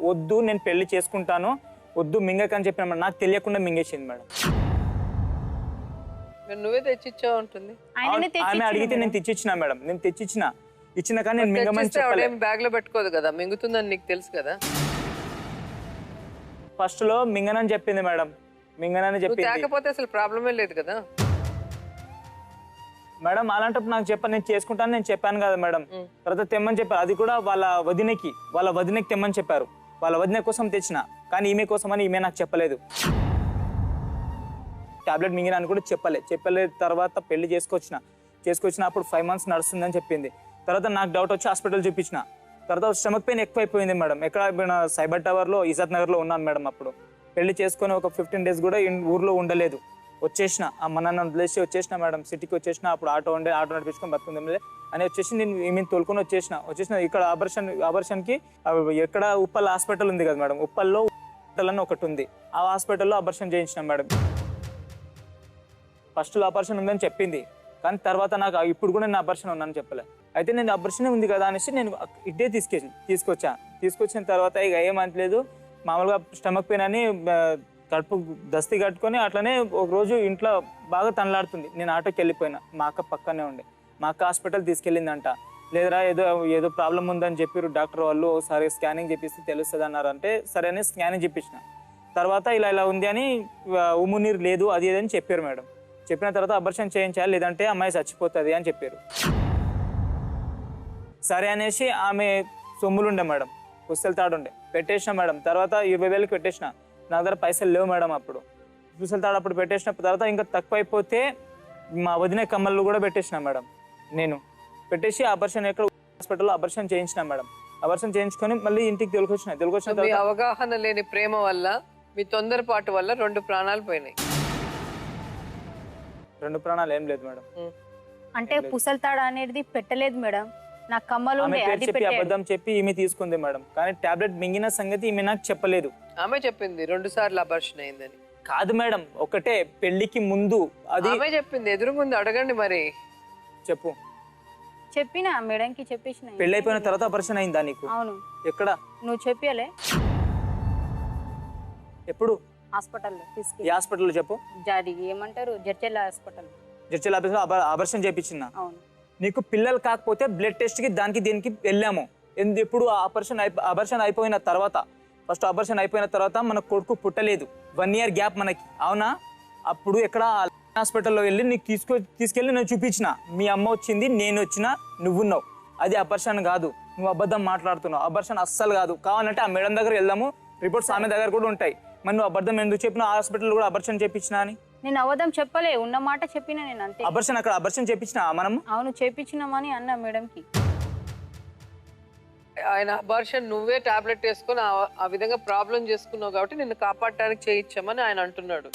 వద్దు నేను పెళ్లి చేసుకుంటాను, వద్దు మింగకని చెప్పిన మేడం. నాకు తెలియకుండా మింగేసింది మేడం. మరి నువ్వే తెచ్చిచ్చావు ఉంటుంది. ఆయననే ఆమె అడిగితే నేను తెచ్చిచ్చిన మేడం. నేను ఇచ్చిన కానీ నేను మింగమని చెప్పలేదు. బ్యాగ్ లో పెట్టుకోదు కదా, మింగుతుందని నీకు తెలుసు కదా. ఫస్ట్ లో మింగనని చెప్పింది మేడం, మింగనని నువ్వు చెప్పింది తేకపోతే అసలు ప్రాబ్లమే లేదు కదా. మేడం. అలాంటప్పుడు నాకు నేను చేసుకుంటాను నేను చెప్పాను కదా మేడం. తర్వాత తెమ్మని చెప్పారు, అది కూడా వాళ్ళ వదినకి తెమ్మని చెప్పారు. వాళ్ళ వదిన కోసం తెచ్చిన, కానీ ఈమె కోసం అని ఈమె నాకు చెప్పలేదు. టాబ్లెట్ మింగినాను కూడా చెప్పలేదు. తర్వాత పెళ్లి చేసుకొచ్చిన అప్పుడు 5 months నడుస్తుందని చెప్పింది. తర్వాత నాకు డౌట్ వచ్చి హాస్పిటల్ చూపించిన. తర్వాత స్టమక్ పెయిన్ ఎక్కువైపోయింది మేడం. ఎక్కడ సైబర్ టవర్లో ఇజాత్ నగర్లో ఉన్నాను మేడం. అప్పుడు పెళ్లి చేసుకొని ఒక 15 days కూడా ఊర్లో ఉండలేదు. వచ్చేసిన అమ్మ నాన్న వదిలేసి వచ్చేసిన మేడం. సిటీకి వచ్చేసిన. అప్పుడు ఆటో నడిపించుకొని బతుకుంది అని వచ్చేసి నేను ఈమెను తోలుకొని వచ్చేసిన ఇక్కడ అబార్షన్కి ఎక్కడ ఉప్పల్ హాస్పిటల్ ఉంది కదా మేడం, ఉప్పల్లో హాస్పిటల్ అని ఒకటి ఉంది. ఆ హాస్పిటల్లో అబార్షన్ చేయించిన మేడం. ఫస్ట్లో అబార్షన్ ఉందని చెప్పింది, కానీ తర్వాత నాకు ఇప్పుడు కూడా నేను అబార్షన్ ఉన్నాను చెప్పలే. అయితే నేను అబార్షనే ఉంది కదా అనేసి నేను ఇదే తీసుకొచ్చిన తర్వాత ఇక ఏమంటలేదు, మామూలుగా స్టమక్ పెయిన్ అని కడుపు దస్తి కట్టుకొని అట్లనే ఒక రోజు ఇంట్లో బాగా తనలాడుతుంది. నేను ఆటోకి వెళ్ళిపోయినా, మా అక్క పక్కనే ఉండే. మా అక్క హాస్పిటల్ తీసుకెళ్ళిందంట. లేదరా ఏదో ప్రాబ్లం ఉందని చెప్పారు డాక్టర్ వాళ్ళు, ఒకసారి స్కానింగ్ చేపిస్తే తెలుస్తుంది అన్నారు. అంటే సరే అని స్కానింగ్ చేపించిన. తర్వాత ఇలా ఉంది అని ఉమ్మునీరు లేదు అది అని చెప్పారు మేడం. చెప్పిన తర్వాత అబార్షన్ చేయించాలి, లేదంటే అమ్మాయి చచ్చిపోతుంది అని చెప్పారు. సరే అనేసి ఆమె సొమ్ములుండే మేడం, పుస్తల తాడుండే పెట్టేసిన మేడం. తర్వాత 20,000 పెట్టేసిన. నా దగ్గర పైసలు లేవు మేడం. అప్పుడు పుస్తల తాడు అప్పుడు పెట్టేసిన తర్వాత ఇంకా తక్కువ అయిపోతే మా వదిన కమ్మలు కూడా పెట్టేసిన మేడం. నేను పెట్టేసి అబార్షన్ ఎక్కడ హాస్పిటల్లో అబార్షన్ చేయించిన మేడం. అబార్షన్ చేయించుకొని మళ్ళీ ఇంటికి తొలకొచ్చిన మీ అవగాహన లేని ప్రేమ వల్ల, మీ తొందరపాటు వల్ల 2 ప్రాణాలు పోయినాయి. 2 ప్రాణాలు ఏం లేదు మేడం. అంటే పుసల్తాడు అనేది పెట్టలేదు మేడం, నాకు కమ్మలు ఆమె ఉండే పేరు అది చెప్పి పెట్టాడు. అబద్ధం చెప్పి ఈమె తీసుకుంది మేడం. కానీ టాబ్లెట్ మింగిన సంగతి ఈమె నాకు చెప్పలేదు. ఆమె చెప్పింది 2 సార్లు అబార్షన్ అయిందని. కాదు మేడం, ఒకటే పెళ్లికి ముందు. అది ఆమె చెప్పింది, ఎదురు ముందు అడగండి మరి. చెప్పు. చెప్పినా మేడంకి చెప్పేసిన. పెళ్ళి అయిపోయిన తర్వాత ఆపరేషన్ అయిందా నీకు? అవును. ఎక్కడ? నువ్వు చెప్పలే ఎప్పుడు? హాస్పిటల్లో ఏ తీసుకెళ్ళి. హాస్పిటల్లో చెప్పు. జాది ఏమంటారు జడ్చెల్ల హాస్పిటల్. జడ్చల్ ఆఫీస్లో ఆపరేషన్ చేయించిన. అవును. నీకు పిల్లలు కాకపోతే బ్లడ్ టెస్ట్కి దానికి దీనికి వెళ్ళాము. ఎప్పుడు ఆపరేషన్ అయిపోయిన తర్వాత, ఫస్ట్ ఆపరేషన్ అయిపోయిన తర్వాత మన కొడుకు పుట్టలేదు, 1 year గ్యాప్ మనకి, అవునా? అప్పుడు ఎక్కడ హాస్పిటల్లో వెళ్ళి నీకు తీసుకెళ్ళి నేను చూపించిన. మీ అమ్మ వచ్చింది, నేను వచ్చిన, నువ్వున్నావు. అది ఆపరేషన్ కాదు, నువ్వు అబద్ధం మాట్లాడుతున్నావు. ఆపరేషన్ అస్సలు కాదు. కావాలంటే ఆ మేడం దగ్గర వెళ్దాము, రిపోర్ట్స్ ఆమె దగ్గర కూడా ఉంటాయి. మరి నువ్వు అబద్ధం ఎందుకు చెప్పిన? హాస్పిటల్ కూడా ఆపరేషన్ చేయించిన అని. నేను అబద్ధం చెప్పలే, ఉన్న మాట చెప్పిన నేను అంతే. అక్కడ ఆపరేషన్ చేయించిన మనం. అవును చేపించినామని అన్న మేడంకి. ఆయన అబార్షన్ నువ్వే టాబ్లెట్ వేసుకొని ఆ విధంగా ప్రాబ్లం చేసుకున్నావు కాబట్టి నిన్ను కాపాడటానికి చేయించామని ఆయన అంటున్నాడు.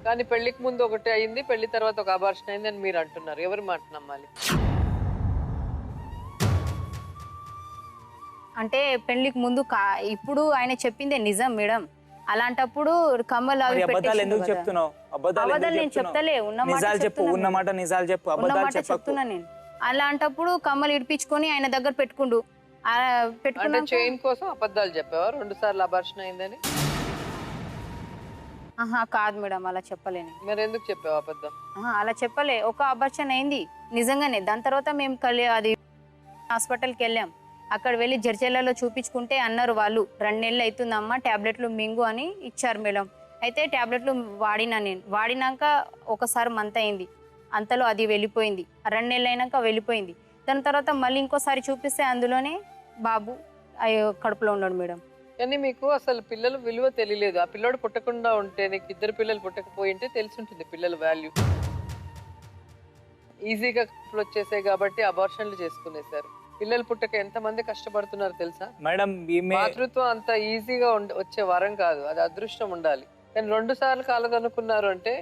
కానీ పెళ్లికి ముందు ఒకటి అయింది, పెళ్లి తర్వాత ఒక అబార్షన్ అయింది అని మీరు అంటున్నారు. ఎవరి మాట నమ్మాలి? అంటే పెళ్లికి ముందు ఇప్పుడు ఆయన చెప్పిందే నిజం మేడం. అలాంటప్పుడు కమ్మలు అవి అబద్ధాలు ఎందుకు పెట్టేసిండు కదా. చెప్తున్నావు? అబద్ధాలు నేను చెప్తలే, ఉన్న మాట నిజాలు చెప్పు, చెప్తున్నా. ఉన్న మాట నిజాలు చెప్పు, ఉన్న అబద్ధాలు మాట చెప్పకు. చెప్తున్నా నేను. అలాంటప్పుడు కమ్మలు ఇడిపించుకొని ఆయన దగ్గర పెట్టుకుండు. అంటే పెట్టుకున్నాక చైన్ కోసం అబద్ధాలు చెప్పావా 2 సార్లు అబార్షన్ అయిందని? ఆహా కాదు మేడం, అలా చెప్పలేను. మరి ఎందుకు చెప్పావు అబద్ధం? అలా చెప్పలే. ఒక అబార్షన్ అయింది నిజంగానే. దాని తర్వాత మేము అది హాస్పిటల్కి వెళ్ళాం. అక్కడ వెళ్ళి జడ్చెల్లలో చూపించుకుంటే అన్నారు వాళ్ళు 2 నెలలు అవుతుందమ్మా, ట్యాబ్లెట్లు మింగు అని ఇచ్చారు మేడం. అయితే ట్యాబ్లెట్లు వాడినా నేను. వాడినాక ఒకసారి మంత్ అయింది, అంతలో అది వెళ్ళిపోయింది. 2 నెలలు అయినాక వెళ్ళిపోయింది. దాని తర్వాత మళ్ళీ ఇంకోసారి చూపిస్తే అందులోనే బాబు కడుపులో ఉన్నాడు మేడం. కానీ మీకు అసలు పిల్లల విలువ తెలియలేదు. ఆ పిల్లోడు పుట్టకుండా ఉంటే, నీకు 2 పిల్లలు పుట్టకపోయి ఉంటే తెలిసి ఉంటుంది పిల్లల వాల్యూ. ఈజీగా కడుపులు వచ్చేసాయి కాబట్టి అబార్షన్లు చేసుకునేసారు. పిల్లలు పుట్టక ఎంతమంది కష్టపడుతున్నారు తెలుసా మేడం? మాతృత్వం అంత ఈజీగా వచ్చే వరం కాదు, అది అదృష్టం ఉండాలి. కానీ 2 సార్లు కాలదనుకున్నారు అంటే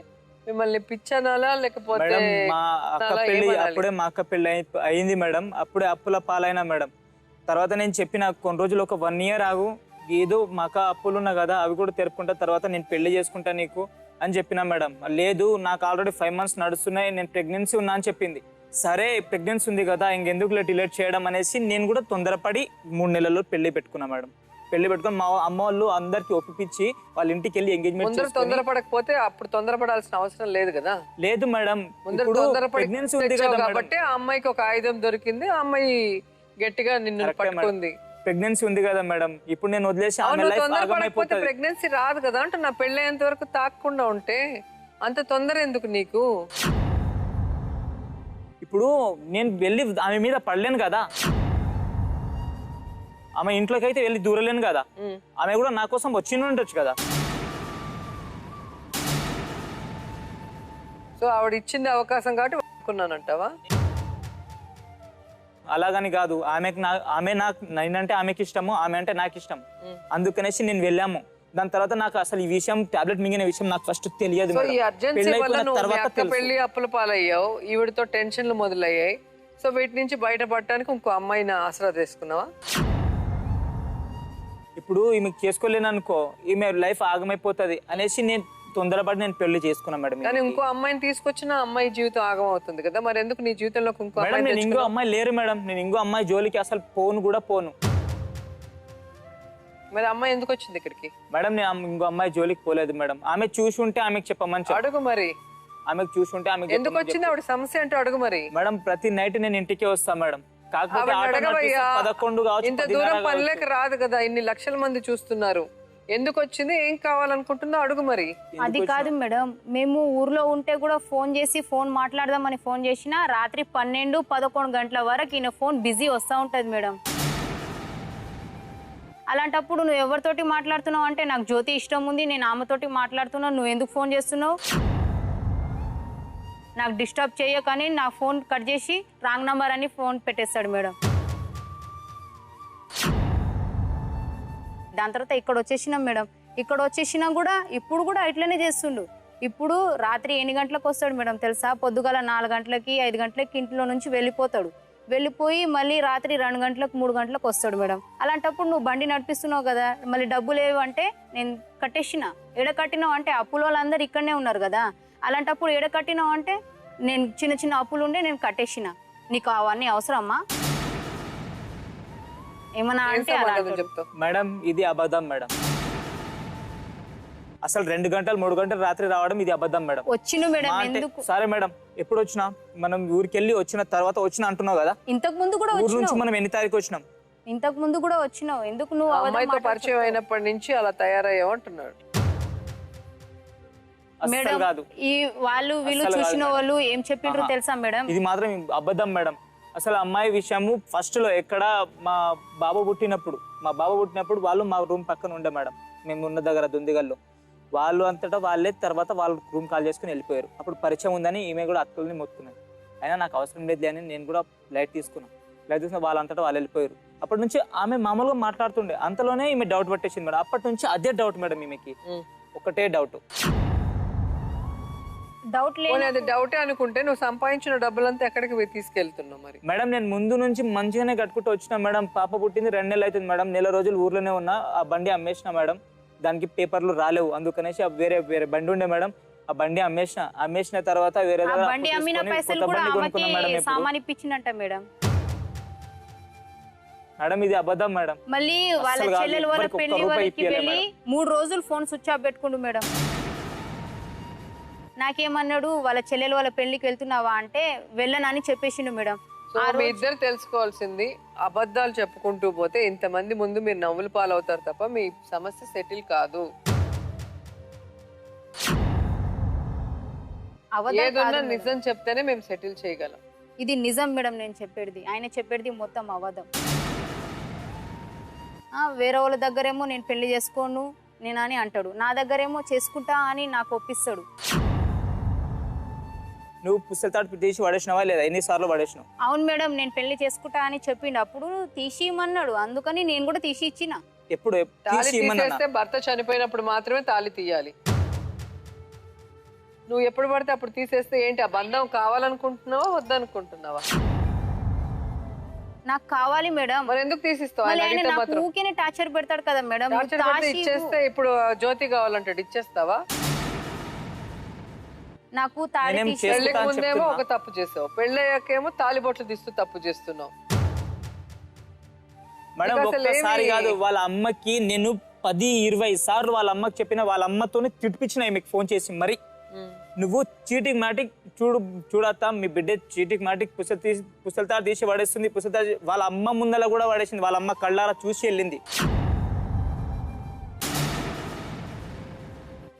మిమ్మల్ని పిచ్చనాలా లేకపోతే మా అక్క పెళ్లి అప్పుడే, మా అక్క పెళ్లి అయింది మేడం. అప్పుడే అప్పుల పాలైనా మేడం. తర్వాత నేను చెప్పిన కొన్ని రోజులు, ఒక 1 year ఆగు, ఏదో మా అక్క అప్పులు ఉన్నా కదా అవి కూడా తెరుపుకుంటా, తర్వాత నేను పెళ్లి చేసుకుంటా నీకు అని చెప్పిన మేడం. లేదు నాకు ఆల్రెడీ 5 months నడుస్తున్నాయి, నేను ప్రెగ్నెన్సీ ఉన్నా అని చెప్పింది. సరే ప్రెగ్నెన్సీ ఉంది కదా ఇంకెందుకు డిలేట్ చేయడం అనేసి నేను కూడా తొందరపడి 3 నెలల్లో పెళ్లి పెట్టుకున్నా మేడం. పెళ్లి పెట్టుకొని మా అమ్మ వాళ్ళు అందరికి ఒప్పించి వాళ్ళ ఇంటికి వెళ్ళి ఎంగేజ్మెంట్. తొందరపడకపోతే అప్పుడు తొందరపడాల్సిన అవసరం లేదు కదా. లేదు మేడం, ప్రెగ్నెన్సీ ఉంది కాబట్టి ఆ అమ్మాయికి ఒక ఆయుధం దొరికింది, ఆ అమ్మాయి గట్టిగా నిన్ను పట్టుకుంది. ప్రెగ్నెన్సీ ఉంది కదా మేడం, ఇప్పుడు నేను వదిలేసి తొందరపడకపోతే ప్రెగ్నెన్సీ రాదు కదా. అంటే నా పెళ్లి అయ్యేంత వరకు తాకుండా ఉంటే అంత తొందర ఎందుకు నీకు? ఇప్పుడు నేను వెళ్ళి ఆమె మీద పడలేను కదా, ఆమె ఇంట్లోకి అయితే వెళ్ళి దూరలేను కదా. ఆమె కూడా నా కోసం వచ్చి ఉండొచ్చు కదా. సో ఆవిడ ఇచ్చింది అవకాశం కాబట్టి అనుకున్నానంటావా? అలాగని కాదు, ఆమె నాకు, నేనంటే ఆమెకి ఇష్టము, ఆమె అంటే నాకు ఇష్టం. అందుకనేసి నేను వెళ్ళాము. దాని తర్వాత నాకు అసలు ఈ విషయం, టాబ్లెట్ మింగిన విషయం నాకు ఫస్ట్ తెలియదు. పెళ్లి అప్పుల పాలయ్యావు, ఈవిడతో టెన్షన్లు మొదలయ్యాయి. సో వీటి నుంచి బయటపడటానికి ఇంకో అమ్మాయిని ఆసరా తీసుకున్నావా? ఇప్పుడు ఈమె చేసుకోలేను అనుకో, ఈమె లైఫ్ ఆగమైపోతుంది అనేసి నేను తొందరపడి నేను పెళ్లి చేసుకున్నా మేడం. కానీ ఇంకో అమ్మాయిని తీసుకొచ్చిన అమ్మాయి జీవితం ఆగం అవుతుంది కదా. మరి ఎందుకు నీ జీవితంలో ఇంకో అమ్మాయి? నేను ఇంకో అమ్మాయి లేరు మేడం, నేను ఇంకో అమ్మాయి జోలికి అసలు పోను కూడా పోను. మరి అమ్మాయి ఎందుకు వచ్చింది ఇక్కడికి? మేడం నేను ఇంకో అమ్మాయి జోలికి పోలేదు మేడం. ఆమె చూసి ఉంటే ఆమెకు చెప్పమని అడుగు. మరి ఆమెకు చూసి ఉంటే ఆమె ఎందుకు వచ్చింది ఆవిడ సమస్య అంటే అడుగు. మరి మేడం ప్రతి నైట్ నేను ఇంటికే వస్తా మేడం. కాకపోతే 11 కావచ్చు, ఇంత దూరం పనిలేక రాదు కదా, ఇన్ని లక్షల మంది చూస్తున్నారు. ఎందుకు వచ్చింది, ఏం కావాలనుకుంటుందో అడుగు. మరి అది కాదు మేడం, మేము ఊర్లో ఉంటే కూడా ఫోన్ చేసి ఫోన్ మాట్లాడదామని ఫోన్ చేసినా రాత్రి 12-11 గంటల వరకు ఈయన ఫోన్ బిజీ వస్తూ ఉంటుంది మేడం. అలాంటప్పుడు నువ్వు ఎవరితోటి మాట్లాడుతున్నావు అంటే నాకు జ్యోతి ఇష్టం ఉంది, నేను ఆమెతోటి మాట్లాడుతున్నావు, నువ్వు ఎందుకు ఫోన్ చేస్తున్నావు, నాకు డిస్టర్బ్ చేయకని నా ఫోన్ కట్ చేసి రాంగ్ నంబర్ అని ఫోన్ పెట్టేస్తాడు మేడం. దాని తర్వాత ఇక్కడ వచ్చేసినాం మేడం. ఇక్కడ వచ్చేసినా కూడా ఇప్పుడు కూడా ఇట్లనే చేస్తుండు. ఇప్పుడు రాత్రి 8 గంటలకు వస్తాడు మేడం తెలుసా, పొద్దుగాల 4 గంటలకి 5 గంటలకి ఇంట్లో నుంచి వెళ్ళిపోతాడు. వెళ్ళిపోయి మళ్ళీ రాత్రి 2 గంటలకు 3 గంటలకు వస్తాడు మేడం. అలాంటప్పుడు నువ్వు బండి నడిపిస్తున్నావు కదా, మళ్ళీ డబ్బులు లేవు అంటే నేను కట్టేసిన. ఎడ కట్టినావు అంటే అప్పుల వాళ్ళందరూ ఇక్కడనే ఉన్నారు కదా, అలాంటప్పుడు ఎడ కట్టినావు అంటే నేను చిన్న చిన్న అప్పులు ఉండే నేను కట్టేసిన, నీకు అవన్నీ అవసరమ్మా ఏమన్నా ఏం అంటే అలా సమాధానం అంటాడు. చెప్తావు? మేడం ఇది అబద్ధం మేడం. అసలు 2 గంటలు 3 గంటలు రాత్రి రావడం ఇది అబద్ధం మేడం. వచ్చిన మేడం మా అంటే ఎందుకు సరే మేడం ఎప్పుడు వచ్చినా మనం ఊరికెళ్ళి వచ్చిన తర్వాత వచ్చిన అంటున్నావు కదా, ఇంతకు ముందు కూడా ఊరు నుంచి వచ్చినావు, మనం ఎన్ని తారీఖు వచ్చినాం? ఇంతకు ముందు కూడా వచ్చినావు, ఎందుకు నువ్వు ఆ అబద్ధం అమ్మాయితో పరిచయం మాట్లాడుతున్నావు? అయినప్పటి నుంచి అలా తయారయ్యావు అంటున్నాడు. అస్సలు మేడం కాదు, ఈ వాళ్ళు వీళ్ళు అస్సలు చూసిన కాదు వాళ్ళు ఏం చెప్పిండ్రు ఆహా. తెలుసా మేడం? ఇది మాత్రం అబద్ధం మేడం. అసలు అమ్మాయి విషయము ఫస్ట్ లో ఎక్కడ మా బాబు పుట్టినప్పుడు వాళ్ళు మా రూమ్ పక్కన ఉండే మేడం, మేము ఉన్న దగ్గర దుందిగల్లో. వాళ్ళు అంతటా వాళ్ళే తర్వాత వాళ్ళు రూమ్ కాల్ చేసుకుని వెళ్ళిపోయారు. అప్పుడు పరిచయం ఉందని ఈమె కూడా అక్కల్ని మొత్తుకున్నాను. అయినా నాకు అవసరం లేదు అని నేను కూడా లైట్ తీసుకున్నాను. వాళ్ళంతటా వాళ్ళు వెళ్ళిపోయారు. అప్పటి నుంచి ఆమె మామూలుగా మాట్లాడుతుండే, అంతలోనే ఈమె డౌట్ పట్టేసింది మేడం. అప్పటి నుంచి అదే డౌట్ మేడం, ఈమెకి ఒకటే డౌట్. డౌట్ పోనీ లేదు అది డౌటే అనుకుంటే నువ్వు సంపాదించిన డబ్బులంతా ఎక్కడికి తీసుకెళ్తున్నావు మరి? మేడం నేను ముందు నుంచి మంచిగానే కట్టుకుంటూ వచ్చినా మేడం. పాప పుట్టింది 2 నెలలు అవుతుంది మేడం. నెల రోజులు ఊర్లోనే ఉన్నా. ఆ బండి అమ్మేసిన మేడం, దానికి పేపర్లు రాలేవు అందుకనేసి వేరే బండి ఉండే మేడం, ఆ బండి అమ్మేసిన తర్వాత వేరే ఆ దగ్గర బండి అప్పు అమ్మిన తీసుకొని పైసలు కొత్త కూడా బండి ఆమెకి కొనుక్కున్నాం మేడం. ఇప్పుడు సామాన్ ఇప్పించినట్ట మేడం. మేడం ఇది అబద్ధం మేడం. మళ్ళీ వాళ్ళ అస్సలు కాదు, చెల్లెలు వాళ్ళ ఎవరికి ఒక్క పెళ్లి రూపాయి వరకు ఇప్పియలే వెళ్ళి 3 రోజులు ఫోన్ స్విచ్ ఆఫ్ పెట్టుకుండు మేడం. నాకేమన్నాడు, వాళ్ళ చెల్లెలు వాళ్ళ పెళ్లికి వెళ్తున్నావా అంటే వెళ్ళనని చెప్పేసిండు మేడం. సో మీ ఇద్దరు తెలుసుకోవాల్సింది, అబద్ధాలు చెప్పుకుంటూ పోతే ఇంతమంది ముందు మీరు నవ్వులు పాలవుతారు తప్ప మీ సమస్య సెటిల్ కాదు. అబద్ధం ఏదన్నా కాదు మేడం. నిజం చెప్తేనే మేము సెటిల్ చేయగలం. ఇది నిజం మేడం నేను చెప్పేది, ఆయన చెప్పేది మొత్తం అబద్ధం. వేరే వాళ్ళ దగ్గరేమో నేను పెళ్లి చేసుకోను నేనని అంటాడు, నా దగ్గరేమో చేసుకుంటా అని నాకు ఒప్పిస్తాడు. నువ్వు పుస్తకాలు తీసి పడేసినావా లేదా? ఎన్నిసార్లు పడేసినావు? అవును మేడం నేను పెళ్లి చేసుకుంటా అని చెప్పిండు, అప్పుడు తీసి ఇమ్మన్నాడు, అందుకని నేను కూడా తీసి ఇచ్చిన. ఎప్పుడు తాళి తీసి ఇమ్మన్నా? తీసేస్తే భర్త చనిపోయినప్పుడు మాత్రమే తాళి తీయాలి. నువ్వు ఎప్పుడు పడితే అప్పుడు తీసేస్తే ఏంటి, ఆ బంధం కావాలనుకుంటున్నావా వద్దనుకుంటున్నావా? నాకు కావాలి మేడం. మరి ఎందుకు తీసిస్తావు? మళ్ళీ ఆయన ఆయన అడిగితే నాకు మాత్రం ఊరికేనే టార్చర్ పెడతాడు కదా మేడం. టార్చర్ పెడితే ఇచ్చేస్తే ఇప్పుడు జ్యోతి కావాలంటాడు, ఇచ్చేస్తావా? నాకు తాళి నేనేం తీసి చేసుకుంటా పెళ్లికి అని ముందేమో చెప్తున్నా. ఒక తప్పు చేసావు, పెళ్ళయ్యాకేమో తాలిబొట్లు తీస్తూ తప్పు చేస్తున్నావు. మేడం నీకు అసలు ఒక్కసారి ఏమి- కాదు, వాళ్ళ అమ్మకి నేను 10-20 సార్లు వాళ్ళ అమ్మకి చెప్పిన, వాళ్ళ అమ్మతోనే తిట్టిపించిన మీకు ఫోన్ చేసి మరి. నువ్వు చీటికి మాటికి చూడత్తా మీ బిడ్డ చీటికి మాటికి పుస్తకాలు తీసి పడేస్తుంది, వాళ్ళ అమ్మ ముందల కూడా పడేసింది, వాళ్ళ అమ్మ కళ్ళారా చూసి వెళ్ళింది.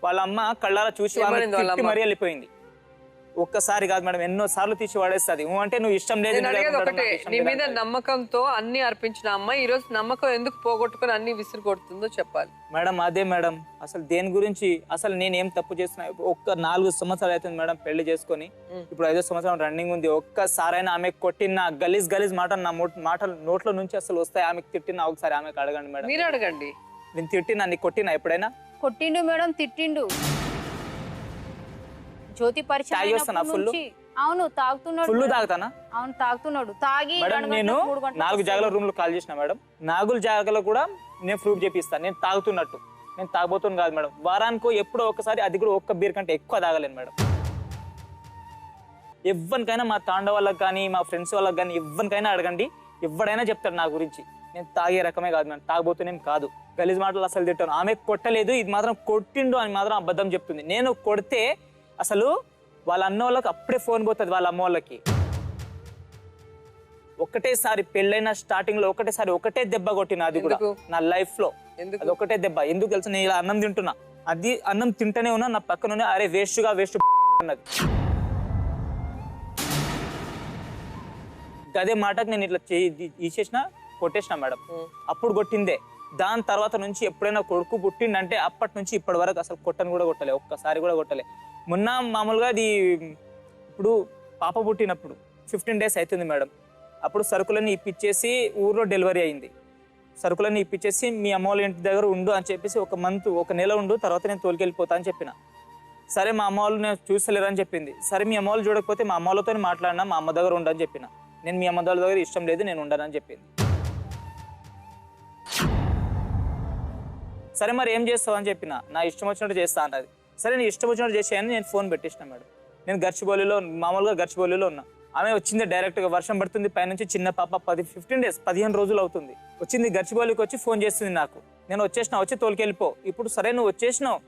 వాళ్ళ అమ్మ కళ్ళారా చూసి ఏమనింది వాళ్ళ అమ్మ? మరీ వెళ్ళిపోయింది. ఒక్కసారి కాదు మేడం, ఎన్నో సార్లు తీసి పడేస్తుంది. అంటే నువ్వు ఇష్టం లేదు, నేను అడిగేది నాకు ఒకటే, ఇష్టం నీ లేదు మీద అంటది. నమ్మకంతో అన్ని అర్పించిన అమ్మాయి ఈ రోజు నమ్మకం ఎందుకు పోగొట్టుకుని అన్ని విసిరి కొడుతుందో చెప్పాలి. మేడం అదే మేడం, అసలు దేని గురించి, అసలు నేను ఏం తప్పు చేస్తున్నా? ఒక్క 4 సంవత్సరాలు అవుతుంది మేడం పెళ్లి చేసుకొని, ఇప్పుడు 5వ సంవత్సరం రన్నింగ్ ఉంది. ఒక్కసారైనా ఆమె కొట్టిన గలీజ్ మాట నా మాటలు నోట్ల నుంచి అసలు వస్తాయి? ఆమెకు తిట్టినా ఒకసారి ఆమెకు అడగండి మేడం. మీరు అడగండి. నేను తిట్టినా, నీకు కొట్టినా ఎప్పుడైనా? కొట్టిండు మేడం, తిట్టిండు. జ్యోతి పరిచయం తాగి వస్తానా అయినప్పటి ఫుల్? నుంచి అవును తాగుతున్నాడు ఫుల్ మేడం. తాగుతానా? అవును తాగుతున్నాడు. తాగి మేడం 2 నేను గంటలకు 3 గంటలకు 4 జాగాల రూమ్ లో కాల్ చేసిన మేడం. 4 జాగాలో కూడా నేను ప్రూఫ్ చేపిస్తాను నేను తాగుతున్నట్టు. నేను తాగబోతున్నా కాదు మేడం, వారానికో ఎప్పుడో ఒకసారి, అది కూడా ఒక్క బీర్ కంటే ఎక్కువ తాగలేను మేడం. ఎవరికైనా మా తాండ వాళ్ళకి కానీ మా ఫ్రెండ్స్ వాళ్ళకి కానీ ఎవరికైనా అడగండి, ఎవడైనా చెప్తాడు నా గురించి. నేను తాగే రకమే కాదు మేడం, తాగబోతున్నాం కాదు. గలీజ్ మాటలు అసలు తిట్టాను. ఆమె కొట్టలేదు, ఇది మాత్రం కొట్టిండు అని మాత్రం అబద్ధం చెప్తుంది. నేను కొడితే అసలు వాళ్ళ అన్న వాళ్ళకి అప్పుడే ఫోన్ పోతుంది, వాళ్ళ అమ్మ వాళ్ళకి. ఒకటేసారి పెళ్ళైన స్టార్టింగ్ లో ఒకటే దెబ్బ కొట్టిన, అది కూడా ఎందుకు? నా లైఫ్ లో ఎందుకు? అది ఒకటే దెబ్బ. ఎందుకు తెలుసు? నేను ఇలా అన్నం తింటున్నా, అది అన్నం తింటూనే ఉన్నా, నా పక్కన అరే వేస్ట్ అన్నది. అదే మాటకు నేను ఇట్లా తీసేసిన, కొట్టేసిన మేడం. అప్పుడు కొట్టిందే. దాని తర్వాత నుంచి ఎప్పుడైనా కొడుకు పుట్టిండంటే అప్పటి నుంచి ఇప్పటి వరకు అసలు కొట్టను కూడా కొట్టలే, ఒక్కసారి కూడా కొట్టలే. మొన్న మామూలుగా అది ఇప్పుడు పాప పుట్టినప్పుడు 15 days అవుతుంది మేడం. అప్పుడు సరుకులన్నీ ఇప్పించేసి ఊర్లో డెలివరీ అయింది. సరుకులన్నీ ఇప్పించేసి మీ అమ్మ వాళ్ళ ఇంటి దగ్గర ఉండు అని చెప్పేసి 1 నెల ఉండు, తర్వాత నేను తోలికెళ్ళిపోతా అని చెప్పిన. సరే మా అమ్మ వాళ్ళు నేను చూస్తలేరు అని చెప్పింది. సరే మీ అమ్మ వాళ్ళు చూడకపోతే మా అమ్మ వాళ్ళతో మాట్లాడినా, మా అమ్మ దగ్గర ఉండని చెప్పిన. నేను మీ అమ్మ వాళ్ళ దగ్గర ఇష్టం లేదు, నేను ఉండనని చెప్పింది. సరే మరి ఏం చేస్తావు అని చెప్పిన. నా ఇష్టం వచ్చినట్టు చేస్తా అన్నది. సరే నీ ఇష్టం వచ్చినట్టు చేసేయని నేను ఫోన్ పెట్టేసిన మేడం. నేను మామూలుగా గచ్చిబౌలిలో ఉన్నా. ఆమె వచ్చింది డైరెక్ట్గా, వర్షం పడుతుంది పైనుంచి, చిన్న పాప 15 డేస్ 15 రోజులు అవుతుంది, వచ్చింది గచ్చిబౌలికి వచ్చి ఫోన్ చేస్తుంది నాకు. నేను వచ్చి తోలుకెళ్ళిపో. ఇప్పుడు సరే నువ్వు వచ్చేసినావు,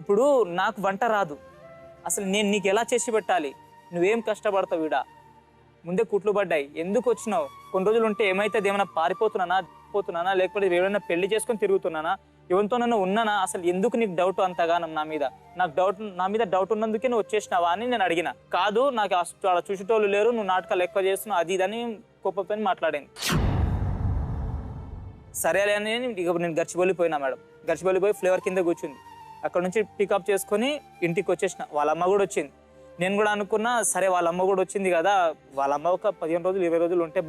ఇప్పుడు నాకు వంట రాదు, అసలు నేను నీకు ఎలా చేసి పెట్టాలి, నువ్వేం కష్టపడతావు, ఈడ ముందే కుట్లు పడ్డాయి, ఎందుకు వచ్చినావు, కొన్ని రోజులు ఉంటే ఏమైతుంది, ఏమైనా పారిపోతున్నానా లేకపోతే ఏమైనా పెళ్లి చేసుకొని తిరుగుతున్నానా, ఎవరితోనన్నా ఉన్నానా, అసలు ఎందుకు నీకు డౌట్ అంతగానం నా మీద డౌట్ ఉన్నందుకే నువ్వు వచ్చేసినావా అని నేను అడిగిన. కాదు, నాకు అలా చూసేటోళ్ళు లేరు, నువ్వు నాటకాలు ఎక్కువ చేస్తున్నావు, అది ఇదని కోపంతో మాట్లాడాను. సరే అని ఇక నేను గచ్చిబౌలి పోయినా మేడం. గచ్చిబౌలి పోయి ఫ్లేవర్ కింద కూర్చుంది. అక్కడ నుంచి పికప్ చేసుకొని ఇంటికి వచ్చేసిన. వాళ్ళ అమ్మ కూడా వచ్చింది. నేను కూడా అనుకున్నా, సరే వాళ్ళ అమ్మ కూడా వచ్చింది కదా, వాళ్ళ అమ్మ ఒక 15 రోజులు 20 రోజులు ఉంటే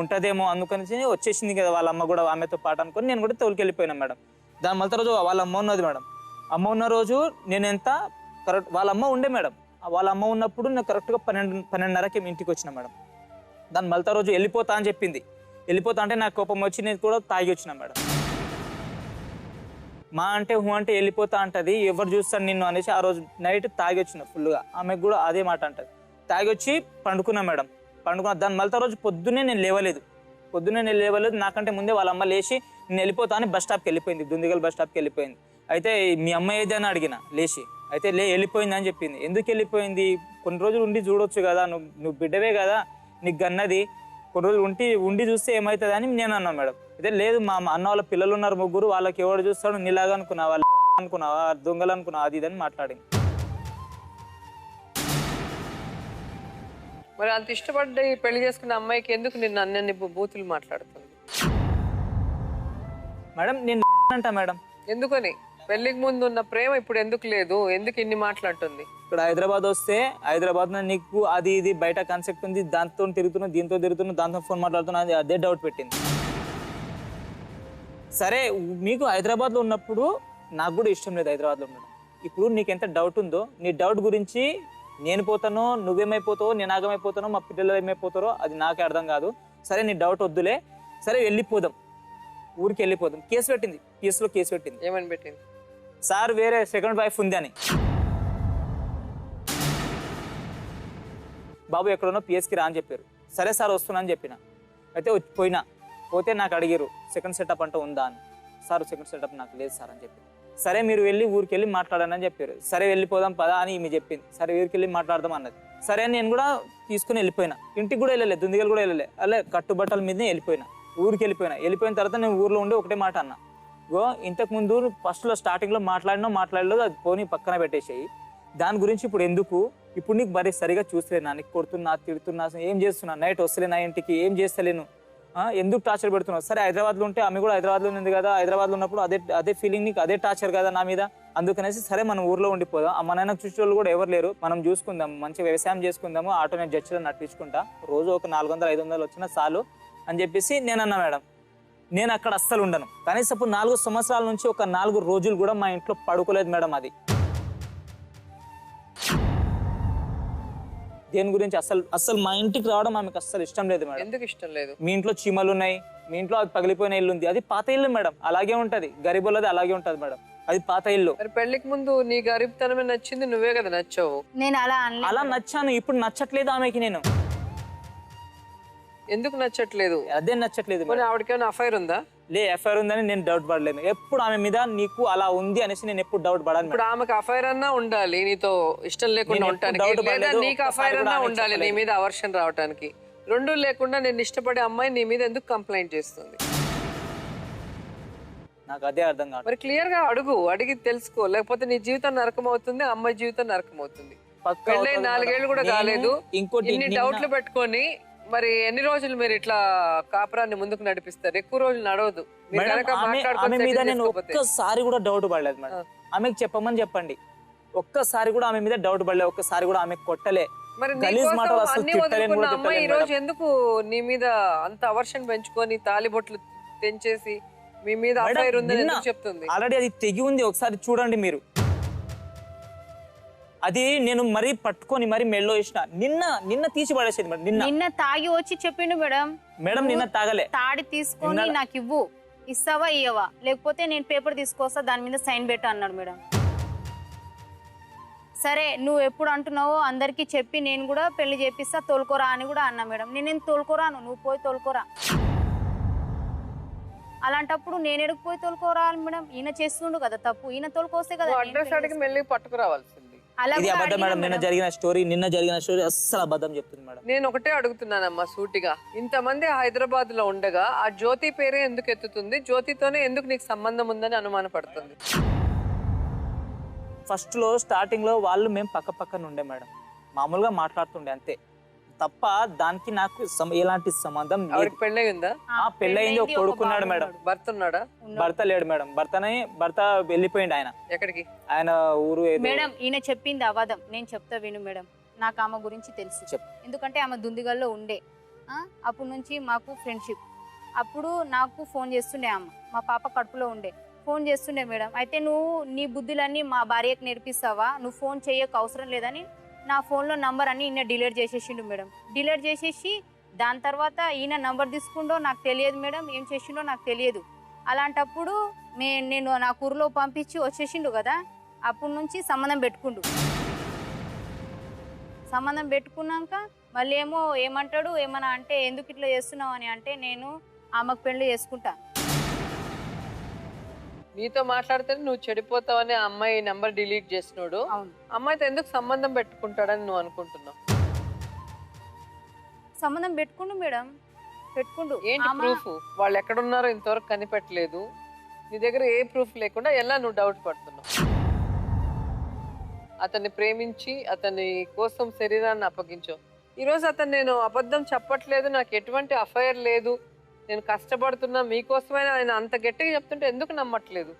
ఉంటుందేమో అందుకని వచ్చేసింది కదా వాళ్ళ అమ్మ కూడా ఆమెతో పాటు అనుకుని నేను కూడా తోలుకెళ్ళిపోయినా మేడం. దాని మళ్ళీ రోజు వాళ్ళ అమ్మ ఉన్నది మేడం. అమ్మ ఉన్న రోజు నేను కరెక్ట్ వాళ్ళ అమ్మ ఉండే మేడం. వాళ్ళ అమ్మ ఉన్నప్పుడు నేను కరెక్ట్గా 12:30కి ఇంటికి వచ్చిన మేడం. దాని మళ్ళీ రోజు వెళ్ళిపోతా అని చెప్పింది. వెళ్ళిపోతా అంటే నాకు కోపం వచ్చి నేను కూడా తాగి వచ్చిన మేడం. మా అంటే హూ అంటే వెళ్ళిపోతా అంటది, ఎవరు చూస్తాను నిన్ను అనేసి ఆ రోజు నైట్ తాగి వచ్చిన ఫుల్గా. ఆమెకు కూడా అదే మాట అంటది. తాగి వచ్చి పండుకున్నా మేడం. పండుకున్నా. దాని మళ్ళీ రోజు పొద్దున్నే నేను లేవలేదు. నాకంటే ముందే వాళ్ళ అమ్మ లేచి నేను వెళ్ళిపోతా అని బస్ స్టాప్కి వెళ్ళిపోయింది. దుందిగల్ బస్ స్టాప్కి వెళ్ళిపోయింది. అయితే మీ అమ్మ ఏది అని అడిగిన లేచి. అయితే వెళ్ళిపోయింది అని చెప్పింది. ఎందుకు వెళ్ళిపోయింది, కొన్ని రోజులు ఉండి చూడొచ్చు కదా, నువ్వు బిడ్డవే కదా, నీకు గన్నది, కొన్ని రోజులు ఉండి చూస్తే ఏమవుతుంది అని నేను అన్నా మేడం. అయితే లేదు, మా అన్న వాళ్ళ పిల్లలు ఉన్నారు 3, వాళ్ళకి ఎవరు చూస్తాడు, నీలాగా అనుకున్నావా, అనుకున్నావా, దొంగలు అనుకున్నావా, అది ఇదని మాట్లాడింది. మరి అంత ఇష్టపడ్డ పెళ్లి చేసుకున్న అమ్మాయికి ఎందుకు నిన్ను అన్ని బూతులు మాట్లాడుతుంది మేడం? నేను అంటా మేడం. ఎందుకని? పెళ్లికి ముందు ఉన్న ప్రేమ ఇప్పుడు ఎందుకు లేదు, ఎందుకు ఇన్ని మాట్లాడుతుంది? ఇక్కడ హైదరాబాద్ వస్తే హైదరాబాద్ నీకు అది ఇది బయట కాన్సెప్ట్ ఉంది, దాంతో తిరుగుతున్నావు, దీంతో తిరుగుతున్నావు, దాంతో ఫోన్ మాట్లాడుతున్నా, అదే డౌట్ పెట్టింది. సరే, మీకు హైదరాబాద్లో ఉన్నప్పుడు నాకు కూడా ఇష్టం లేదు హైదరాబాద్లో ఉండడం. ఇప్పుడు నీకు ఎంత డౌట్ ఉందో, నీ డౌట్ గురించి నేను పోతానో, నువ్వేమైపోతావో, నేను ఆగమైపోతానో, మా పిల్లలు ఏమైపోతారో అది నాకే అర్థం కాదు. సరే, నీ డౌట్ వద్దులే, సరే వెళ్ళిపోదాం, ఊరికి వెళ్ళిపోదాం. కేసు పెట్టింది, పిఎస్లో కేసు పెట్టింది. ఏమని పెట్టింది? సార్ వేరే సెకండ్ వైఫ్ ఉంది అని. బాబు ఎక్కడున్నా పిఎస్కి రా అని చెప్పారు. సరే సార్ వస్తున్నా అని చెప్పిన. అయితే పోతే నాకు అడిగారు సెకండ్ సెటప్ అంటే ఉందా అని. సార్ సెకండ్ సెటప్ నాకు లేదు సార్ అని చెప్పి. సరే మీరు వెళ్ళి ఊరికి వెళ్ళి మాట్లాడని అని చెప్పారు. సరే వెళ్ళిపోదాం పదా అని ఈమె చెప్పింది. సరే ఊరికి వెళ్ళి మాట్లాడదాం అన్నది. సరే నేను కూడా తీసుకుని వెళ్ళిపోయినా. ఇంటికి కూడా వెళ్ళలే, దుందిగలు కూడా వెళ్ళలే, అలా కట్టుబట్టల మీదనే వెళ్ళిపోయినా. ఊరికి వెళ్ళిపోయిన తర్వాత నేను ఊర్లో ఉండి ఒకటే మాట అన్నా, ఇంతకుముందు ఫస్ట్లో స్టార్టింగ్లో మాట్లాడలేదు, అది పోనీ పక్కన పెట్టేసేయి, దాని గురించి ఇప్పుడు ఎందుకు, ఇప్పుడు నీకు మరి సరిగా చూస్తలేనా, నీకు కొడుతున్నా, తిడుతున్నా, ఏం చేస్తున్నా, నైట్ వస్తలేనా ఇంటికి, ఏం చేస్తలేను, ఎందుకు టార్చర్ పెడుతున్నావు? సరే హైదరాబాద్లో ఉంటే ఆమె కూడా హైదరాబాద్లో ఉంది కదా, హైదరాబాద్లో ఉన్నప్పుడు అదే ఫీలింగ్, నీకు అదే టార్చర్ కదా నా మీద, అందుకనేసి సరే మనం ఊర్లో ఉండిపోదాం, అమ్మ నాయనకు చూసే వాళ్ళు కూడా ఎవరు లేరు, మనం చూసుకుందాం, మంచి వ్యవసాయం చేసుకుందాము, ఆటో నేను జడ్జిలో నడిపించుకుంటా, రోజు ఒక 400-500 వచ్చినా చాలు అని చెప్పేసి నేను అన్నా మేడం. నేను అక్కడ అస్సలు ఉండను. కనీసం 4 సంవత్సరాల నుంచి ఒక 4 రోజులు కూడా మా ఇంట్లో పడుకోలేదు మేడం. అది దేని గురించి అస్సలు మా ఇంటికి రావడం ఆమెకు అస్సలు ఇష్టం లేదు మేడం. ఎందుకు ఇష్టం లేదు? మీ ఇంట్లో చీమలు ఉన్నాయి, మీ ఇంట్లో అది పగిలిపోయిన ఇల్లు ఉంది, అది పాత ఇల్లు మేడం, అలాగే ఉంటది, గరీబులది అలాగే ఉంటది మేడం, అది పాత ఇల్లు. మరి పెళ్లికి ముందు నీ గరీబ్తనమే నచ్చింది, నువ్వే కదా నచ్చావు. నేను అలా నచ్చాను, ఇప్పుడు నచ్చట్లేదు ఆమెకి. నేను ఎందుకు నచ్చట్లేదు? అదే నచ్చట్లేదు. ఆవిడకేమైనా అఫైర్ ఉందా? ఎఫ్ఐఆర్ ఉందని నేను డౌట్ పడలేను. ఎప్పుడు ఆమె మీద నీకు అలా ఉంది అనేసి నేను ఎప్పుడు డౌట్ పడాను. ఇప్పుడు ఆమెకు అఫైర్ అన్నా ఉండాలి నీతో ఇష్టం లేకుండా ఉండటానికి, లేదా నీకు అఫైర్ అన్నా ఉండాలి నీ మీద అవర్షన్ రావడానికి. రెండు లేకుండా నేను ఇష్టపడే అమ్మాయి నీ మీద ఎందుకు కంప్లైంట్ చేస్తుంది? నాకు అదే అర్థం కాదు. మరి క్లియర్ గా అడిగి తెలుసుకో, లేకపోతే నీ జీవితం నరకం అవుతుంది, అమ్మాయి జీవితం నరకం అవుతుంది. పెళ్ళై 4 ఏళ్ళు కూడా కాలేదు, ఇన్ని డౌట్లు పెట్టుకొని మరి ఎన్ని రోజులు మీరు ఇట్లా కాపురాన్ని ముందుకు నడిపిస్తారు? ఎక్కువ రోజులు నడవదు. ఆమె మీద నేను ఒక్కసారి కూడా డౌట్ పడలేదు మేడం. ఆమెకు చెప్పండి, ఒక్కసారి కూడా ఆమె మీద డౌట్ పడలేదు, ఒక్కసారి కూడా ఆమె కొట్టలే. మరి అమ్మాయి ఈ రోజు ఎందుకు నీ మీద అంత అవర్షన్ పెంచుకొని తాలిబొట్లు తెంచేసి మీ మీద అఫైర్ ఉందని ఎందుకు చెప్తుంది? ఆల్రెడీ అది తెగి ఉంది, ఒకసారి చూడండి మీరు. అది నేను మరీ పట్టుకొని మరీ మెల్లో వేసిన. నిన్న తీసి పడేసేది మేడం. నిన్న తాగి వచ్చి చెప్పిండు మేడం, నిన్న తాగలే, తాడి తీసుకొని నాకు ఇవ్వు, ఇస్తావా ఇయ్యవా, లేకపోతే నేను పేపర్ తీసుకొస్తా, దాని మీద సైన్ పెట్టా అన్నాడు మేడం. సరే నువ్వు ఎప్పుడు అంటున్నావో అందరికీ చెప్పి నేను కూడా పెళ్లి చేపిస్తా, తోలుకోరా అని కూడా అన్నా మేడం. నేనేం తోలుకోరాను, నువ్వు పోయి తోలుకోరా. అలాంటప్పుడు నేను ఎడుకు పోయి తోలుకోరాలి మేడం? ఈయన చేస్తుండు కదా తప్పు, ఈయన తోలుకొస్తే కదా నేను అడ్రస్ పెళ్లి అడిగి మళ్ళీ పట్టుకురావాల్సింది. అలా ఇది కూడా అబద్ధం అడిగినా మేడం. నిన్న జరిగిన స్టోరీ అస్సలు అబద్ధం చెప్తుంది మేడం. నేను ఒకటే అడుగుతున్నానమ్మా సూటిగా, ఇంతమంది హైదరాబాద్ లో ఉండగా ఆ జ్యోతి పేరే ఎందుకు ఎత్తుతుంది? జ్యోతితోనే ఎందుకు నీకు సంబంధం ఉందని అనుమానపడుతుంది? ఫస్ట్ లో స్టార్టింగ్ లో వాళ్ళు మేము పక్కన ఉండే మేడం, మామూలుగా మాట్లాడుతుండే అంతే తప్ప దానికి నాకు ఎలాంటి సంబంధం లేదు. ఆవిడకి పెళ్ళై ఉందా? ఆ పెళ్ళయింది, ఒక కొడుకున్నాడు మేడం. భర్త ఉన్నాడా? భర్త లేడు మేడం. భర్త వెళ్ళిపోయిండు. ఎక్కడికి? ఆయన ఊరు ఏదో. మేడం ఈయన చెప్పింది అబద్ధం. నేను చెప్తా విను మేడం. నాకు ఆమె గురించి తెలుసు. చెప్పు. ఎందుకంటే ఆమె దుందిగల్లో ఉండే. అప్పటి నుంచి మాకు ఫ్రెండ్షిప్. అప్పుడు నాకు ఫోన్ చేస్తుండే ఆమె, మా పాప కడుపులో ఉండే. ఫోన్ చేస్తుండే మేడం. అయితే నువ్వు నీ బుద్ధులన్నీ మా భార్యకు నేర్పిస్తావా, నువ్వు ఫోన్ చేయక అవసరం లేదని నా ఫోన్లో నంబర్ అన్ని ఈయన డిలీట్ చేసేసిండు మేడం. డిలీట్ చేసేసి దాని తర్వాత ఈయన నంబర్ తీసుకుండో నాకు తెలియదు మేడం, ఏం చేసిండో నాకు తెలియదు. అలాంటప్పుడు నేను నా ఊరిలో పంపించి వచ్చేసిండు కదా, అప్పటి నుంచి సంబంధం పెట్టుకుండు. సంబంధం పెట్టుకున్నాక మళ్ళీ ఏమంటాడు, ఏమన్నా అంటే ఎందుకు ఇట్లా చేస్తున్నావు అని అంటే నేను ఆమెకు పెళ్లి చేసుకుంటా. నీతో మాట్లాడితే నువ్వు చెడిపోతావని ఆ అమ్మాయి నెంబర్ డిలీట్ చేసినోడు అవును. అమ్మాయితో ఎందుకు సంబంధం పెట్టుకుంటాడని నువ్వు అనుకుంటున్నావు? సంబంధం పెట్టుకుండు మేడం, పెట్టుకుండు. ఏంటి ప్రూఫ్? వాళ్ళు ఎక్కడున్నారో ఇంతవరకు కనిపెట్టలేదు. నీ దగ్గర ఏ ప్రూఫ్ లేకుండా ఎలా నువ్వు డౌట్ పడుతున్నావు? అతన్ని ప్రేమించి అతని కోసం శరీరాన్ని అప్పగించావు. ఈరోజు అతను నేను అబద్ధం చెప్పట్లేదు, నాకు ఎటువంటి అఫైర్ లేదు, నేను కష్టపడుతున్నా మీకోసమైనా ఆయన అంత గట్టిగా చెప్తుంటే ఎందుకు నమ్మట్లేదు?